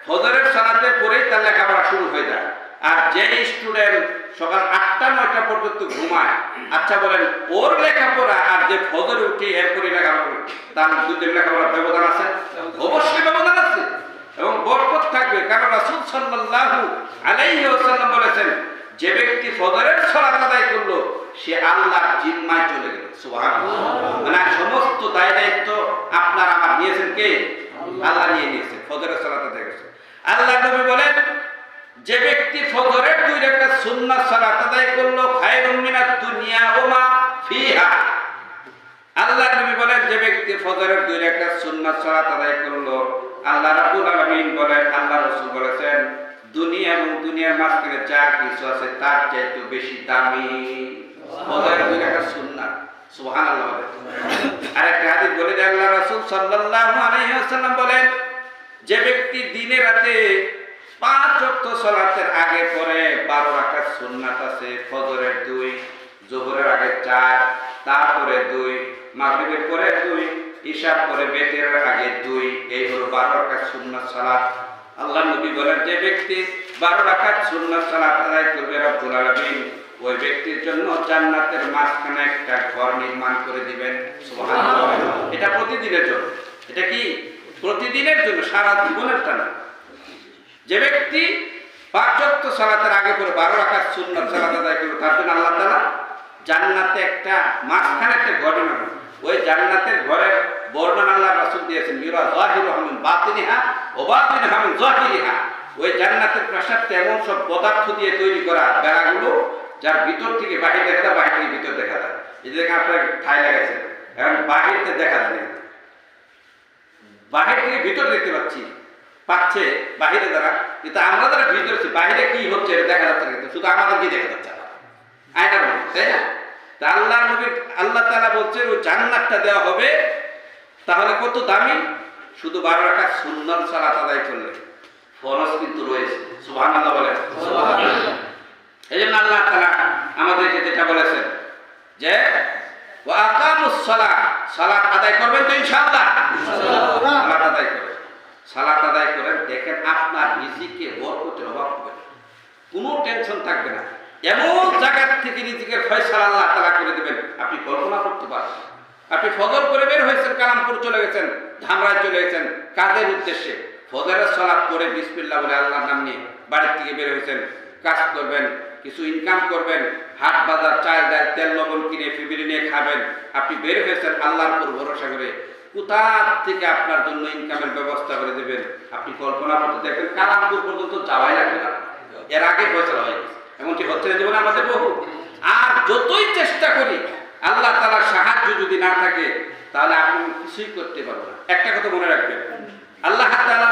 ফজরের সালাতের পরেই তার লেখাপড়া শুরু হয়ে যায়। আর যে স্টুডেন্ট সকাল 8টা-9টা পর্যন্ত ঘুমায়, আচ্ছা বলেন, ওর লেখাপড়া আর যে ফজরে উঠে এরপরে লেখাপড়া, তার দুধের লেখাপড়ার ব্যবধান আছে? অবশ্যই ব্যবধান আছে, এবং বরকত থাকবে। কারণ রাসূল সাল্লাল্লাহু আলাইহি ওয়াসাল্লাম বলেছেন, যে ব্যক্তি ফজরের সালাত আদায় করলো, সে আল্লাহর জিম্মায় চলে গেল। সুবহানাল্লাহ। মানে সমস্ত দায়-দায়িত্ব আপনার আমার নিয়েছেন কে? আল্লাহ নিয়ে নিয়েছেন। ফজরের সালাত আদায় করেছে। আল্লাহ নবী বলেন, যে ব্যক্তি ফজরের 2 রাকাত সুন্নাত সালাত আদায় করলো, খায়রুম মিনাদ দুনিয়া ওয়া মা ফিহা। আল্লাহ নবী বলেন, যে ব্যক্তি ফজরের 2 রাকাত সুন্নাত সালাত আদায় করলো, আল্লাহ রাব্বুল আলামিন বলেন, আল্লাহ রাসূল বলেছেন, দুনিয়া এবং দুনিয়ার মাঝখানে যা কিছু আছে তার চাইতে বেশি দামি ফজরের 2 রাকাত সুন্নাত। সুবহানাল্লাহ। আরেকটা হাদিস বলে যে আল্লাহ রাসূল সাল্লাল্লাহু আলাইহি ওয়াসাল্লাম বলেন, যে ব্যক্তি দিনে রাতে 5 ওয়াক্ত সালাতের আগে পরে 12 রাকাত সুন্নাত আছে, ফজরের 2, যোহরের আগে 4, তারপরে 2, মাগরিবের পরে 2, ইশার পরে বেতের আগে 2, এই হলো 12 রাকাত সুন্নাত সালাত। আল্লাহ নবী বলেন, যে ব্যক্তি 12 রাকাত সুন্নাত সালাত আদায় করবে, রব্বুল আলামিন ওই ব্যক্তির জন্য জান্নাতের মাঝখানে একটা ঘর নির্মাণ করে দিবেন। সুবহানাল্লাহ। এটা প্রতিদিনের জন্য। এটা কি? প্রতিদিনের জন্য, সারা জীবনের জন্য। যে ব্যক্তি 5 ওয়াক্ত সালাতের আগে পরে 12 রাকাত সুন্নাত সালাত আদায় করবে, তার জন্য আল্লাহ তাআলা জান্নাতে একটা মাঝখানে একটা ঘর বানাবেন। ওই জান্নাতের ঘরের বর্ণনা আল্লাহ রাসূল দিয়েছেন, ইউরা যাহিরুহা মিন বাতিনিহা ওয়া বাতিনুহা মিন যাহিরিহা। ওই জান্নাতের প্রাসাদটা এমন সব পদার্থ দিয়ে তৈরি করা, বেড়াগুলো যার ভিতর থেকে বাহির দেখা যায়, বাহির থেকে ভিতর দেখা যায়। এই দেখেন আপনার ঠাই লাগাইছে, এখন বাহিরতে দেখা যায়, বাহির থেকে ভিতর দেখতে পাচ্ছে বাহিরে দ্বারা, কিন্তু আমরা যারা ভিতরে আছি বাহিরে কি হচ্ছে এটা দেখা যাচ্ছে না, শুধু আমাদের কি দেখা যাচ্ছে আয়নার মধ্যে, তাই না? তা আল্লাহ নবী আল্লাহ তাআলা বলছেন ওই জান্নাতটা দেওয়া হবে, তাহলে কত দামি, শুধু 12 রাকাত সুন্নাত সালাত আদায় করলে। ফরজ কিন্তু রয়েছে, সুবহানাল্লাহ বলেন। এইজন্য আল্লাহ তাআলা আমাদেরকে যেটা বলেছেন যে ওয়া আকামুস সালাহ, সালাত আদায় করবেন তো ইনশাআল্লাহ, সালাত আদায় করবেন, সালাত আদায় করেন, দেখেন আপনার রিজিকে বরকতের অভাব হবে, কোনো টেনশন থাকবে না। এমন জায়গা থেকে রিজিকের ফয়সালা আল্লাহ তাআলা করে দিবেন, আপনি কল্পনা করতে পারবেন। আপনি ফজর করে বের হয়েছেন, কালামপুর চলে গেছেন, ধামরায় চলে গেছেন কাজের উদ্দেশ্যে, ফজরের সালাত করে বিসমিল্লাহ বলে আল্লাহর নাম নিয়ে বাড়ির থেকে বের হয়েছেন, কাজ করবেন, কিছু ইনকাম করবেন, হাট বাজার চাল ডাল তেল লবণ কিনে ফ্যামিলি নিয়ে খাবেন, আপনি বের হয়েছেন আল্লাহর উপর ভরসা করে, কোথা থেকে আপনার জন্য ইনকামের ব্যবস্থা করে দেবেন আপনি কল্পনা করতে দেখবেন, কালামপুর পর্যন্ত যাওয়াই লাগবে না, এর আগে ফয়সালা হয়ে গেছে। এমনকি হচ্ছে না জীবনে আমাদের বহু। আর যতই চেষ্টা করি আল্লাহ তাআলার সাহায্য যদি না থাকে তাহলে আপনি কিছুই করতে পারবেন না। একটা কথা মনে রাখবেন, আল্লাহ তাআলা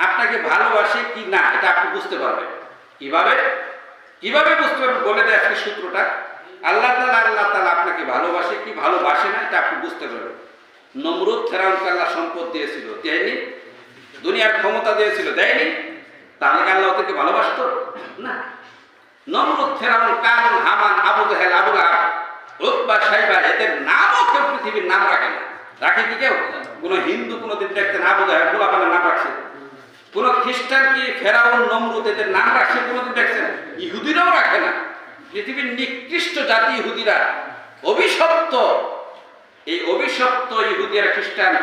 আপনাকে ভালোবাসে কি না এটা আপনি বুঝতে পারবেন কিভাবে বুঝতে পারবেন বলে দেয় আজকে সূত্রটা। আল্লাহ তাআলা আপনাকে ভালোবাসে কি ভালোবাসে না এটা আপনি বুঝতে পারবেন। নমরুদ ফেরাউনকে আল্লাহ সম্পদ দিয়েছিল, দেয়নি? দুনিয়ার ক্ষমতা দিয়েছিল, দেয়নি? তাহলে কি আল্লাহ ওদেরকে ভালোবাসতো না? নমরুদ, ফেরাউন, কারুন, হামান, আবু জাহেল, আবু লাহাব, উতবা, শাইবা, এদের নামও কেউ পৃথিবীর নাম রাখে না। রাখে কি কেউ? কোন হিন্দু কোনদিন দেখতেন আবু জাহেল গোলাপানের নাম রাখছে? কোন খ্রিস্টান কি ফেরাউন, নমরুদ এদের নাম রাখছে কোনদিন দেখছেন? ইহুদিরাও রাখে না। পৃথিবীর নিকৃষ্ট জাতি ইহুদিরা, অভিশপ্ত, এই অভিশপ্ত ইহুদিরা, খ্রিস্টান,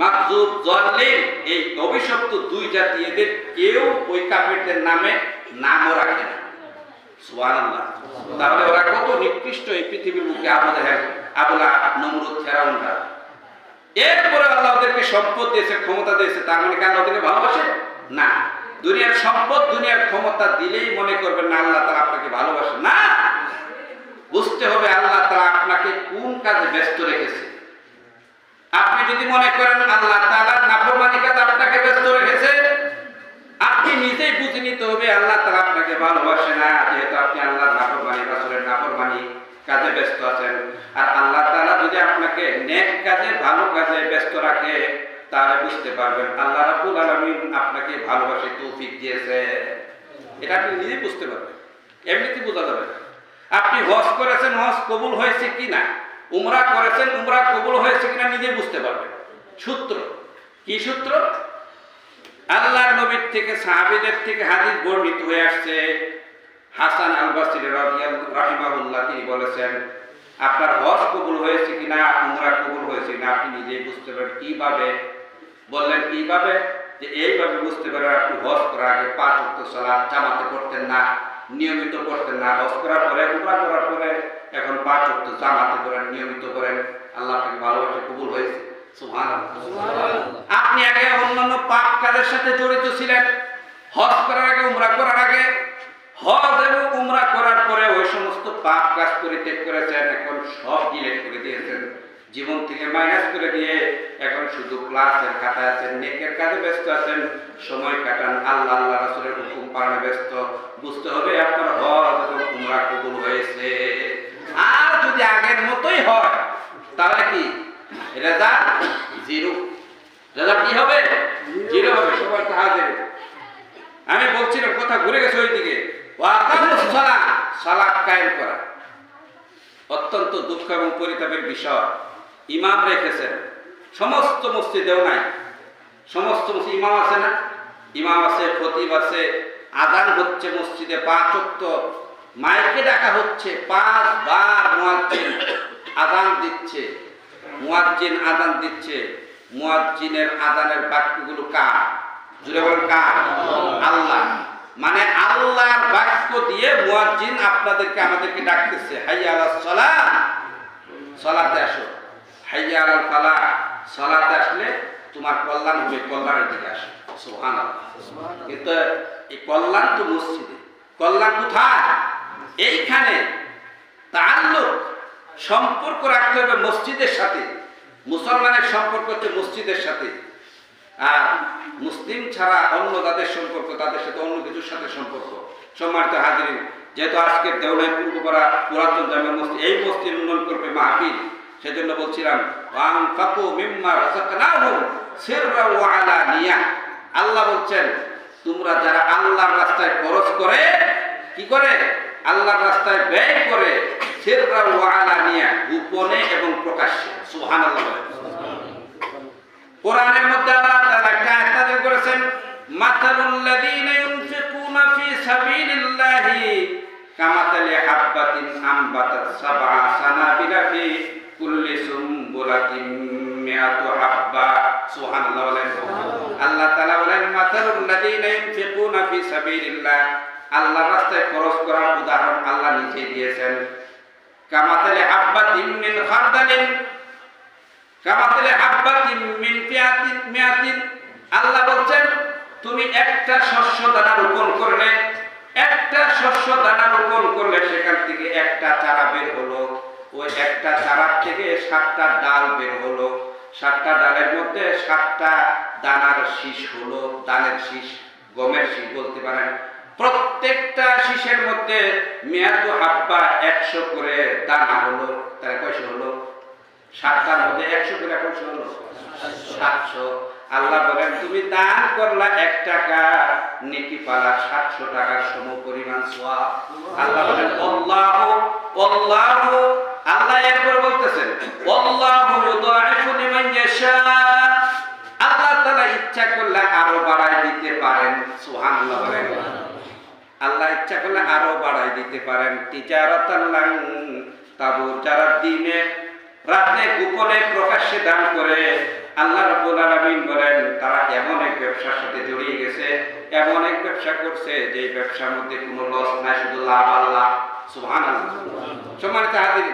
মাকজুব, জালিম, এই অভিশপ্ত দুই জাতি, এদের কেউ ওই কাফেরদের নামও রাখে না। সুবহানাল্লাহ। তাহলে ওরা কত নিকৃষ্ট এই পৃথিবীর মুখে, আবু জাহেল, আবু লাহাব, নমরুদ, ফেরাউনরা। এরপরে আল্লাহ ওদেরকে সম্পদ দিয়েছে, ক্ষমতা দিয়েছে, তার মানে কি আল্লাহ ওদেরকে ভালোবাসে না? দুনিয়ার সম্পদ, দুনিয়ার ক্ষমতা দিলেই মনে করবেন না আল্লাহ তাআলা আপনাকে ভালোবাসে না। বুঝতে হবে আল্লাহ তাআলা আপনাকে কোন কাজে ব্যস্ত রেখেছে। আপনি যদি মনে করেন আল্লাহ তাআলার নাফরমানি কাজে আপনাকে ব্যস্ত রেখেছে, আপনি নিজেই বুঝে নিতে হবে আল্লাহ তাআলা আপনাকে ভালোবাসে না, যেহেতু আপনি আল্লাহর নাফরমানি, রাসূলের নাফরমানি কাজে ব্যস্ত আছেন। আর আল্লাহ তাআলা যদি আপনাকে নেক কাজে, ভালো কাজে ব্যস্ত রাখে তাহলে বুঝতে পারবেন আল্লাহ রাব্বুল আলামিন আপনাকে ভালোবাসে, তৌফিক দিয়েছে। এটা আপনি নিজেই বুঝতে পারবেন, এমনিতেই বোঝা যাবে না। আপনি হজ করেছেন, হজ কবুল হয়েছে কিনা, উমরা করেছেন, উমরা কবুল হয়েছে কিনা নিজে বুঝতে পারবেন। সূত্র কি? সূত্র আল্লাহর নবীর থেকে, সাহাবীদের থেকে হাদিস বর্ণিত হয়ে আসছে। হাসান আল বসরি রাহিমাহুল্লাহ তিনি বলেছেন, আপনার হজ কবুল হয়েছে কিনা, উমরা কবুল হয়েছে কিনা আপনি নিজেই বুঝতে পারবেন। কিভাবে বললেন? কিভাবে? যে এইভাবে বুঝতে পারবেন, আপনি হজ করার আগে 5 ওয়াক্ত সালাত জামাতে পড়তেন না, নিয়মিত পড়তেন না। হজ করার পরে, উমরা করার পরে এখন 5 ওয়াক্ত জামাতে পড়েন, নিয়মিত করেন, আল্লাহ আপনাকে ভালোবাসে, কবুল হয়েছে। সুবহানাল্লাহ। আপনি আগে অন্যান্য পাপ কাজের সাথে জড়িত ছিলেন, হজ করার আগে, উমরা করার আগে, হজ এবং উমরা করার পরে ওই সমস্ত পাপ কাজ পরিত্যাগ করেছেন, এখন সব ডিলিট করে দিয়েছেন, জীবন থেকে মাইনাস করে দিয়ে এখন শুধু প্লাসের খাতায় আছেন, নেকের কাজে ব্যস্ত আছেন, সময় কাটান, আল্লাহ রাসূলের হুকুম পালনে ব্যস্ত। বুঝতে হবে আপনার হজ এবং উমরা কবুল হয়েছে। আর যদি আগের মতোই হয় তাহলে কি রেজাল্ট জিরো। রেজাল্ট কি হবে? জিরো হবে। সবার তো হাজির। আমি বলছিলাম, কথা ঘুরে গেছে ওই দিকে। সালাত কায়েম করা অত্যন্ত দুঃখ এবং পরিতাপের বিষয়। ইমাম রেখেছেন, সমস্ত মসজিদেও নাই। সমস্ত মসজিদ ইমাম আছে না? ইমাম আছে, খতিব আছে, আযান হচ্ছে মসজিদে 5 ওয়াক্ত, মাইকে ডাকা হচ্ছে 5 বার, মুয়াজ্জিন আযান দিচ্ছে, মুয়াজ্জিন আযান দিচ্ছে। মুয়াজ্জিনের আযানের বাক্যগুলো কার? জুড়ে বলেন কার? আল্লাহ। মানে আল্লাহর বাক্য দিয়ে মুয়াজ্জিন আপনাদেরকে, আমাদেরকে ডাকতেছে, হাইয়া আলাস সালাত, সালাতে আসো, হাইয়া আলাল ফালাহ, সালাতে আসলে তোমার কল্যাণ হবে, কল্যাণের দিকে আসে। সুবহানাল্লাহ। কিন্তু এই কল্যাণ তো মসজিদে, কল্যাণ কোথায়? এইখানে তাআল্লুক, সম্পর্ক রাখতে হবে মসজিদের সাথে। মুসলমানের সম্পর্ক হচ্ছে মসজিদের সাথে, আর মুসলিম ছাড়া অন্য তাদের সম্পর্ক, তাদের সাথে অন্য কিছুর সাথে সম্পর্ক। সম্মানিত হাজিরিন, যেহেতু আজকের দেওলাই পূর্বপাড়া পুরাতন জামে মসজিদ, এই মসজিদ উন্নয়ন করবে মাহফিল, সেজন্য বলছিলাম আনফাকু মিম্মা রাযাকনাহুম সিররাও ওয়া আলানিয়া। আল্লাহ বলছেন তোমরা যারা আল্লাহর রাস্তায় খরচ করে, কি করে? আল্লাহর রাস্তায় ব্যয় করে, সিররাও ওয়া আলানিয়া, গোপনে এবং প্রকাশ্যে। সুবহানাল্লাহ। কোরআনের মধ্যে আল্লাহ তাআলা একটা আয়াত নাযিল করেছেন, মাতালুল লাযীনা ইউনফিকুনা ফি সাবিলিল্লাহি কামাতালি হাববাতিন আমবাতাত সাবআ সানাবিলা ফি কুল্লি সুমবুলাতিন মিআতু হাব্বা। সুবহানাল্লাহ। আল্লাহ তাআলা বলেন মাতালুল লাযীনা ইউনফিকুনা ফি সাবিলিল্লাহ, আল্লাহর রাস্তায় খরচ করার উদাহরণ আল্লাহ নিজে দিয়েছেন। কামাতালি হাববাতিন মিন খারদালিন, কামাতালি হাববাতিন মিন মিআতিন। আল্লাহ বলছেন তুমি একটা শস্য দানা রোপণ করলে, একটা শস্য দানা রোপণ করলে সেখান থেকে একটা চারা বের হলো, ওই একটা চারার থেকে 7টা ডাল বের হলো, 7টা ডালের মধ্যে 7টা দানার শীষ হলো, দানের শীষ, গমের শীষ বলতে পারেন। প্রত্যেকটা শীষের মধ্যে মিয়াতু হাব্বা 100 করে দানা হলো, তাহলে কয়শো হলো? 7টার মধ্যে 100 করে কয়শো হলো? 700। আল্লাহ বলেন তুমি দান করলা 1 টাকা, নেকি পালা 700 টাকার সমপরিমাণ সওয়াব। আল্লাহ বলেন আল্লাহু আল্লাহু, আল্লাহ এরপর বলতেছেন আল্লাহু ইউদাইফু লিমান ইয়াশা, আল্লাহ তাআলা ইচ্ছা করলে আরো বাড়ায় দিতে পারেন। সুবহানাল্লাহ বলেন। আল্লাহ ইচ্ছা করলে আরো বাড়ায় দিতে পারেন। তিজারাতান লান তাবুর, যারা দিনে রাতে গোপনে প্রকাশ্যে দান করে, আল্লাহ রাব্বুল আলামিন বলেন তারা এমন এক ব্যবসার সাথে জড়িয়ে গেছে, এমন এক ব্যবসা করছে যে ব্যবসার মধ্যে কোনো লস নাই, শুধু লাভ আল্লাহ। সুবহানাল্লাহ। সম্মানিত হাজির,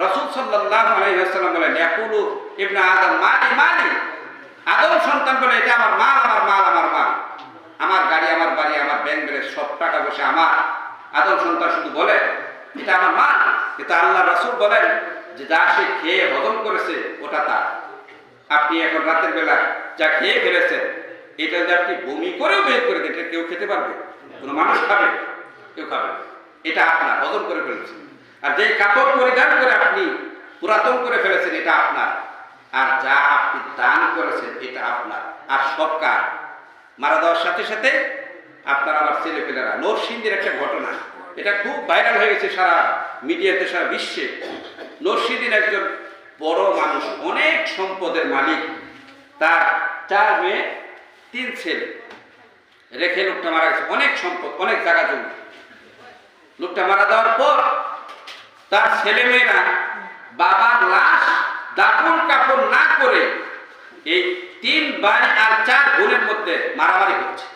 রাসূল সাল্লাল্লাহু আলাইহি ওয়াসাল্লাম বলেন ইয়াকুলু ইবনে আদম মালি মালি, আদম সন্তান বলে এটা আমার মাল, আমার মাল, আমার মাল, আমার গাড়ি, আমার বাড়ি, আমার ব্যাংক ব্যালেন্স সব টাকা পয়সা আমার। আদম সন্তান শুধু বলে এটা আমার মাল, কিন্তু আল্লাহ রাসূল বলেন যে যা সে খেয়ে হজম করেছে ওটা তার। আপনি এখন রাতের বেলা যা খেয়ে ফেলেছেন, এটা যদি আপনি বমি করেও বের করে দেন, কেউ খেতে পারবে? কোনো মানুষ খাবে? কেউ খাবে? এটা আপনার, হজম করে ফেলেছেন। আর যে কাপড় পরিধান করে আপনি পুরাতন করে ফেলেছেন, এটা আপনার। আর যা আপনি দান করেছেন এটা আপনার। আর সব কার? মারা দেওয়ার সাথে সাথে আপনার আমার ছেলেপেলেরা। নরসিংদীর একটা ঘটনা, এটা খুব ভাইরাল হয়ে গেছে সারা মিডিয়াতে, সারা বিশ্বে। নরসিংদীর একজন বড় মানুষ, অনেক সম্পদের মালিক, তার 4 মেয়ে 3 ছেলে রেখে লোকটা মারা গেছে, অনেক সম্পদ, অনেক জায়গা জমি। লোকটা মারা যাওয়ার পর তার ছেলে মেয়েরা বাবার লাশ দাফন কাফন না করে এই 3 ভাই আর 4 বোনের মধ্যে মারামারি হচ্ছে।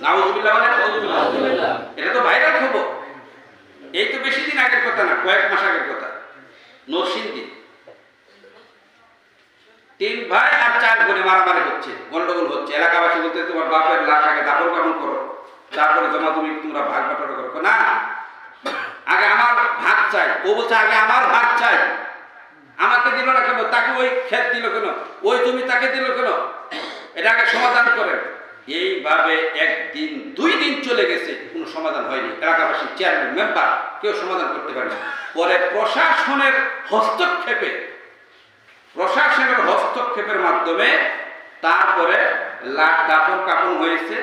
নাউযুবিল্লাহ বলেন, নাউযুবিল্লাহ। এটা তো ভাইরাল খবর, এই তো বেশি দিন আগের কথা না, কয়েক মাস আগের কথা। নরসিংদী 3 ভাই আর 4 বোনে মারামারি হচ্ছে, গন্ডগোল হচ্ছে। এলাকাবাসী বলতে তোমার বাপের লাশ আগে দাফন কাফন করো, তারপরে জমা তুমি তোমরা ভাগ বাটোয়ারা করো। না, আগে আমার ভাগ চাই। ও বলছে আগে আমার ভাগ চাই। আমাকে দিল না কেন? তাকে ওই ক্ষেত দিল কেন? ওই জমি তাকে দিল কেন? এটা আগে সমাধান করেন। এইভাবে 1 দিন 2 দিন চলে গেছে, কোনো সমাধান হয়নি। এলাকাবাসী, চেয়ারম্যান, মেম্বার কেউ সমাধান করতে পারেনি। পরে প্রশাসনের হস্তক্ষেপের মাধ্যমে তারপরে লাশ দাফন কাফন হয়েছে।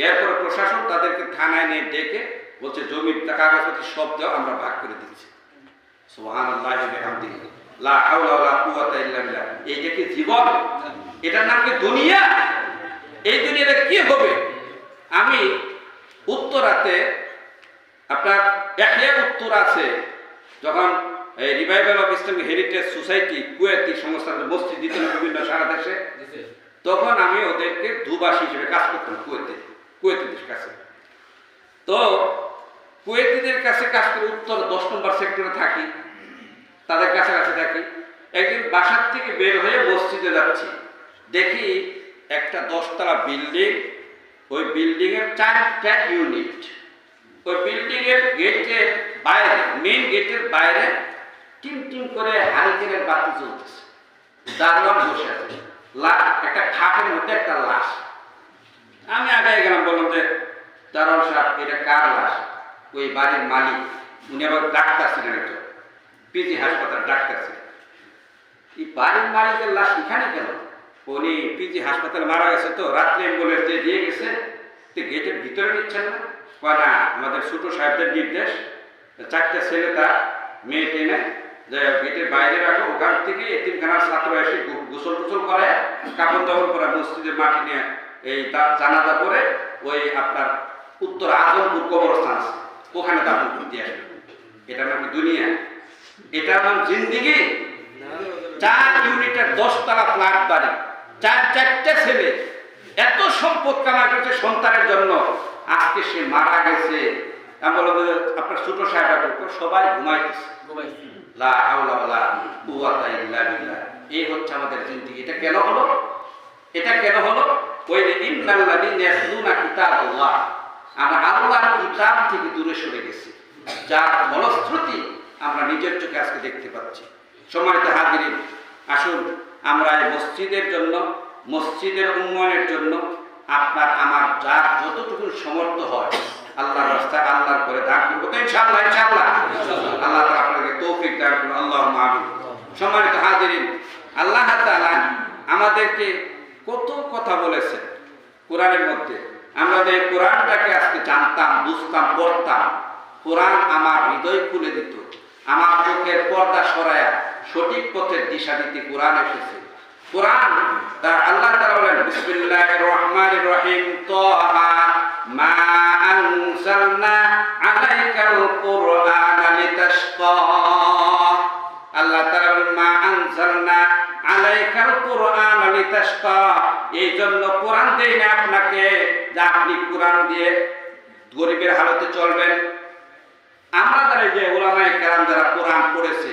এরপরে প্রশাসন তাদেরকে থানায় নিয়ে ডেকে বলছে জমির কাগজপত্র সব দাও, আমরা ভাগ করে দিচ্ছি। সুবহানাল্লাহি ওয়া বিহামদিহি, লা হাওলা ওয়ালা কুওয়াতা ইল্লা বিল্লাহ। এইটা কি জীবন? এটার নাম কি দুনিয়া? এই দুনিয়াতে কি হবে? আমি উত্তরাতে, আপনার ইহয়া উত্তর আছে, যখন revival of Islamic heritage society Kuwaiti সংস্থা মসজিদ দিত বিভিন্ন সারা দেশে, তখন আমি ওদেরকে দুবাস হিসেবে কাজ করতাম কুয়েতিদের কাছে। তো কুয়েতিদের কাছে কাজ করে উত্তর 10 নম্বর সেক্টরে থাকি, তাদের কাছাকাছি থাকি। একদিন বাসার থেকে বের হয়ে মসজিদে যাচ্ছি, দেখি একটা 10 তলা বিল্ডিং, ওই বিল্ডিং এর 4টা ইউনিট, ওই বিল্ডিং এর গেটের বাইরে, মেইন গেটের বাইরে টিম টিম করে হারিকেনের বাতি জ্বলতেছে, দারোয়ান বসে আছে, একটা খাটের মধ্যে একটা লাশ। আমি আগে গেলাম, বললাম যে দারোয়ান সাহেব এটা কার লাশ? ওই বাড়ির মালিক, উনি আবার ডাক্তার ছিলেন, একজন পিজি হাসপাতাল ডাক্তার ছিলেন। এই বাড়ির মালিকের লাশ এখানে কেন? উনি পিজি হাসপাতালে মারা গেছে, তো রাত্রে অ্যাম্বুলেন্স দিয়ে গেছে, তো গেটের ভিতরে নিচ্ছেন না? না, আমাদের ছোট সাহেবদের নির্দেশ, 4টা ছেলে তার মেয়ে টেনে যে গেটের বাইরে রাখো, ওখান থেকে এতিমখানার ছাত্র এসে গোসল টোসল করে, কাপড় দাপড় করে মসজিদের মাটি নিয়ে এই জানাজা করে ওই আপনার উত্তর আজমপুর কবরস্থান আছে, ওখানে দাফন করতে আসবে। এটা নাকি দুনিয়া? এটার নাম জিন্দিগি? 4 ইউনিটের 10 তলা ফ্ল্যাট বাড়ি, 4টা ছেলে, এত সম্পদ কামাই করছে সন্তানের জন্য, আজকে সে মারা গেছে। আমি বলবো আপনার ছোট সাহেব সবাই ঘুমাইতেছে। লা হাওলা ওয়ালা কুওয়াতা ইল্লা বিল্লাহ। এই হচ্ছে আমাদের জিন্দেগি। এটা কেন হলো? এটা কেন হলো? ওই ইন্নাল্লাযীনা ইয়াতলুনা কিতাবাল্লাহ, আমরা আল্লাহর কিতাব থেকে দূরে সরে গেছি, যার ফলশ্রুতি আমরা নিজের চোখে আজকে দেখতে পাচ্ছি। সম্মানিত হাজিরিন, আসুন আমরা এই মসজিদের জন্য, মসজিদের উন্নয়নের জন্য আপনার আমার যার যতটুকু সমর্থ হয় আল্লাহর রাস্তায় আল্লাহর করে দান করব তো ইনশাআল্লাহ। ইনশাআল্লাহ আল্লাহ তাআলা আপনাকে তৌফিক দান করুন, আল্লাহুম্মা আমিন। সম্মানিত হাজিরিন, আল্লাহ তাআলা আমাদেরকে কত কথা বলেছেন কোরআনের মধ্যে। আমরা যে কোরআনটাকে আজকে জানতাম, বুঝতাম, পড়তাম, কোরআন আমার হৃদয় খুলে দিত, আমার চোখের পর্দা সরায়া সঠিক পথের দিশা দিতে কোরআন এসেছে। কোরআন আল্লাহ তাআলা বলেন বিসমিল্লাহির রহমানির রহিম, তাহা মা আনজালনা আলাইকাল কুরআনা লিতাশকা। আল্লাহ তাআলা বলেন মা আনজালনা আলাইকাল কুরআনা লিতাশকা, এই জন্য কোরআন দেই না আপনাকে যে আপনি কোরআন দিয়ে গরিবের হালতে চলবেন। আমরা যারা যে উলামায়ে কেরাম যারা কোরআন পড়েছে,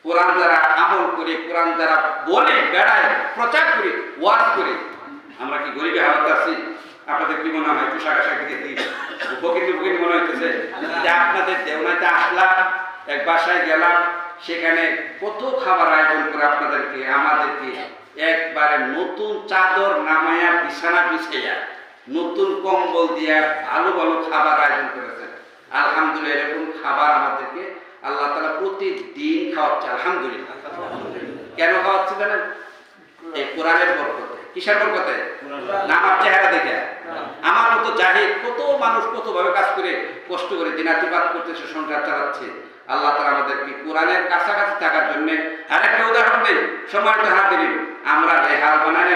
কোরআন দ্বারা আমল করি, কোরআন দ্বারা বলে বেড়ায়, প্রচার করি, ওয়াজ করি, আমরা কি গরিবের হালতে আছি? আপনাদের কি মনে হয়? পোশাক আশাক দেখি উপকৃত মনে হইতেছে যে আপনাদের দেওনাতে আসলাম, এক বাসায় গেলাম, সেখানে কত খাবার আয়োজন করে আপনাদেরকে আমাদেরকে একবারে নতুন চাদর নামাইয়া বিছানা বিছাইয়া নতুন কম্বল দিয়া ভালো ভালো খাবার আয়োজন করেছেন। আলহামদুলিল্লাহ, এরকম খাবার আমাদেরকে আল্লাহ তাআলা প্রতিদিন খাওয়াচ্ছে। আলহামদুলিল্লাহ। কেন খাওয়াচ্ছে জানেন? এই কোরআনের বরকতে। কিসের বরকতে? না আমার চেহারা দেখে। আমার মতো জাহিদ কত মানুষ কতভাবে কাজ করে কষ্ট করে দিনাতিপাত করতেছে, সংসার চালাচ্ছে। আল্লাহ তাআলা আমাদেরকে কোরআনের কাছাকাছি থাকার জন্য আরেকটা উদাহরণ দেই। সম্মানিত হাজিরিন, আমরা রেহাল বানাই,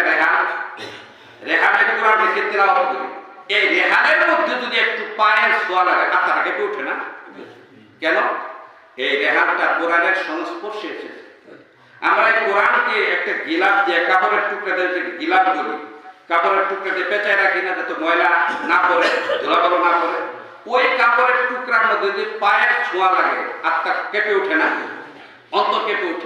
রেহালের কোরআন লিখে তেলাওয়াত করি। এই রেহালের মধ্যে যদি একটু পায়ের ছোঁয়া লাগে, আপনারা কেঁপে ওঠে না? কেন? এই রেহালটা কোরআনের সংস্পর্শে এসেছে। আমরা এই কোরআনকে একটা গিলাফ দিয়ে, কাপড়ের টুকরা দিয়ে গিলাফ করি, কাপড়ের টুকরা দিয়ে পেঁচায় রাখি না যাতে ময়লা না পড়ে, ধুলাবালু না পড়ে। ওই কাপড়ের টুকরার মধ্যে যদি পায়ের ছোঁয়া লাগে, আত্মা কেঁপে ওঠে না? অন্তর কেঁপে ওঠে।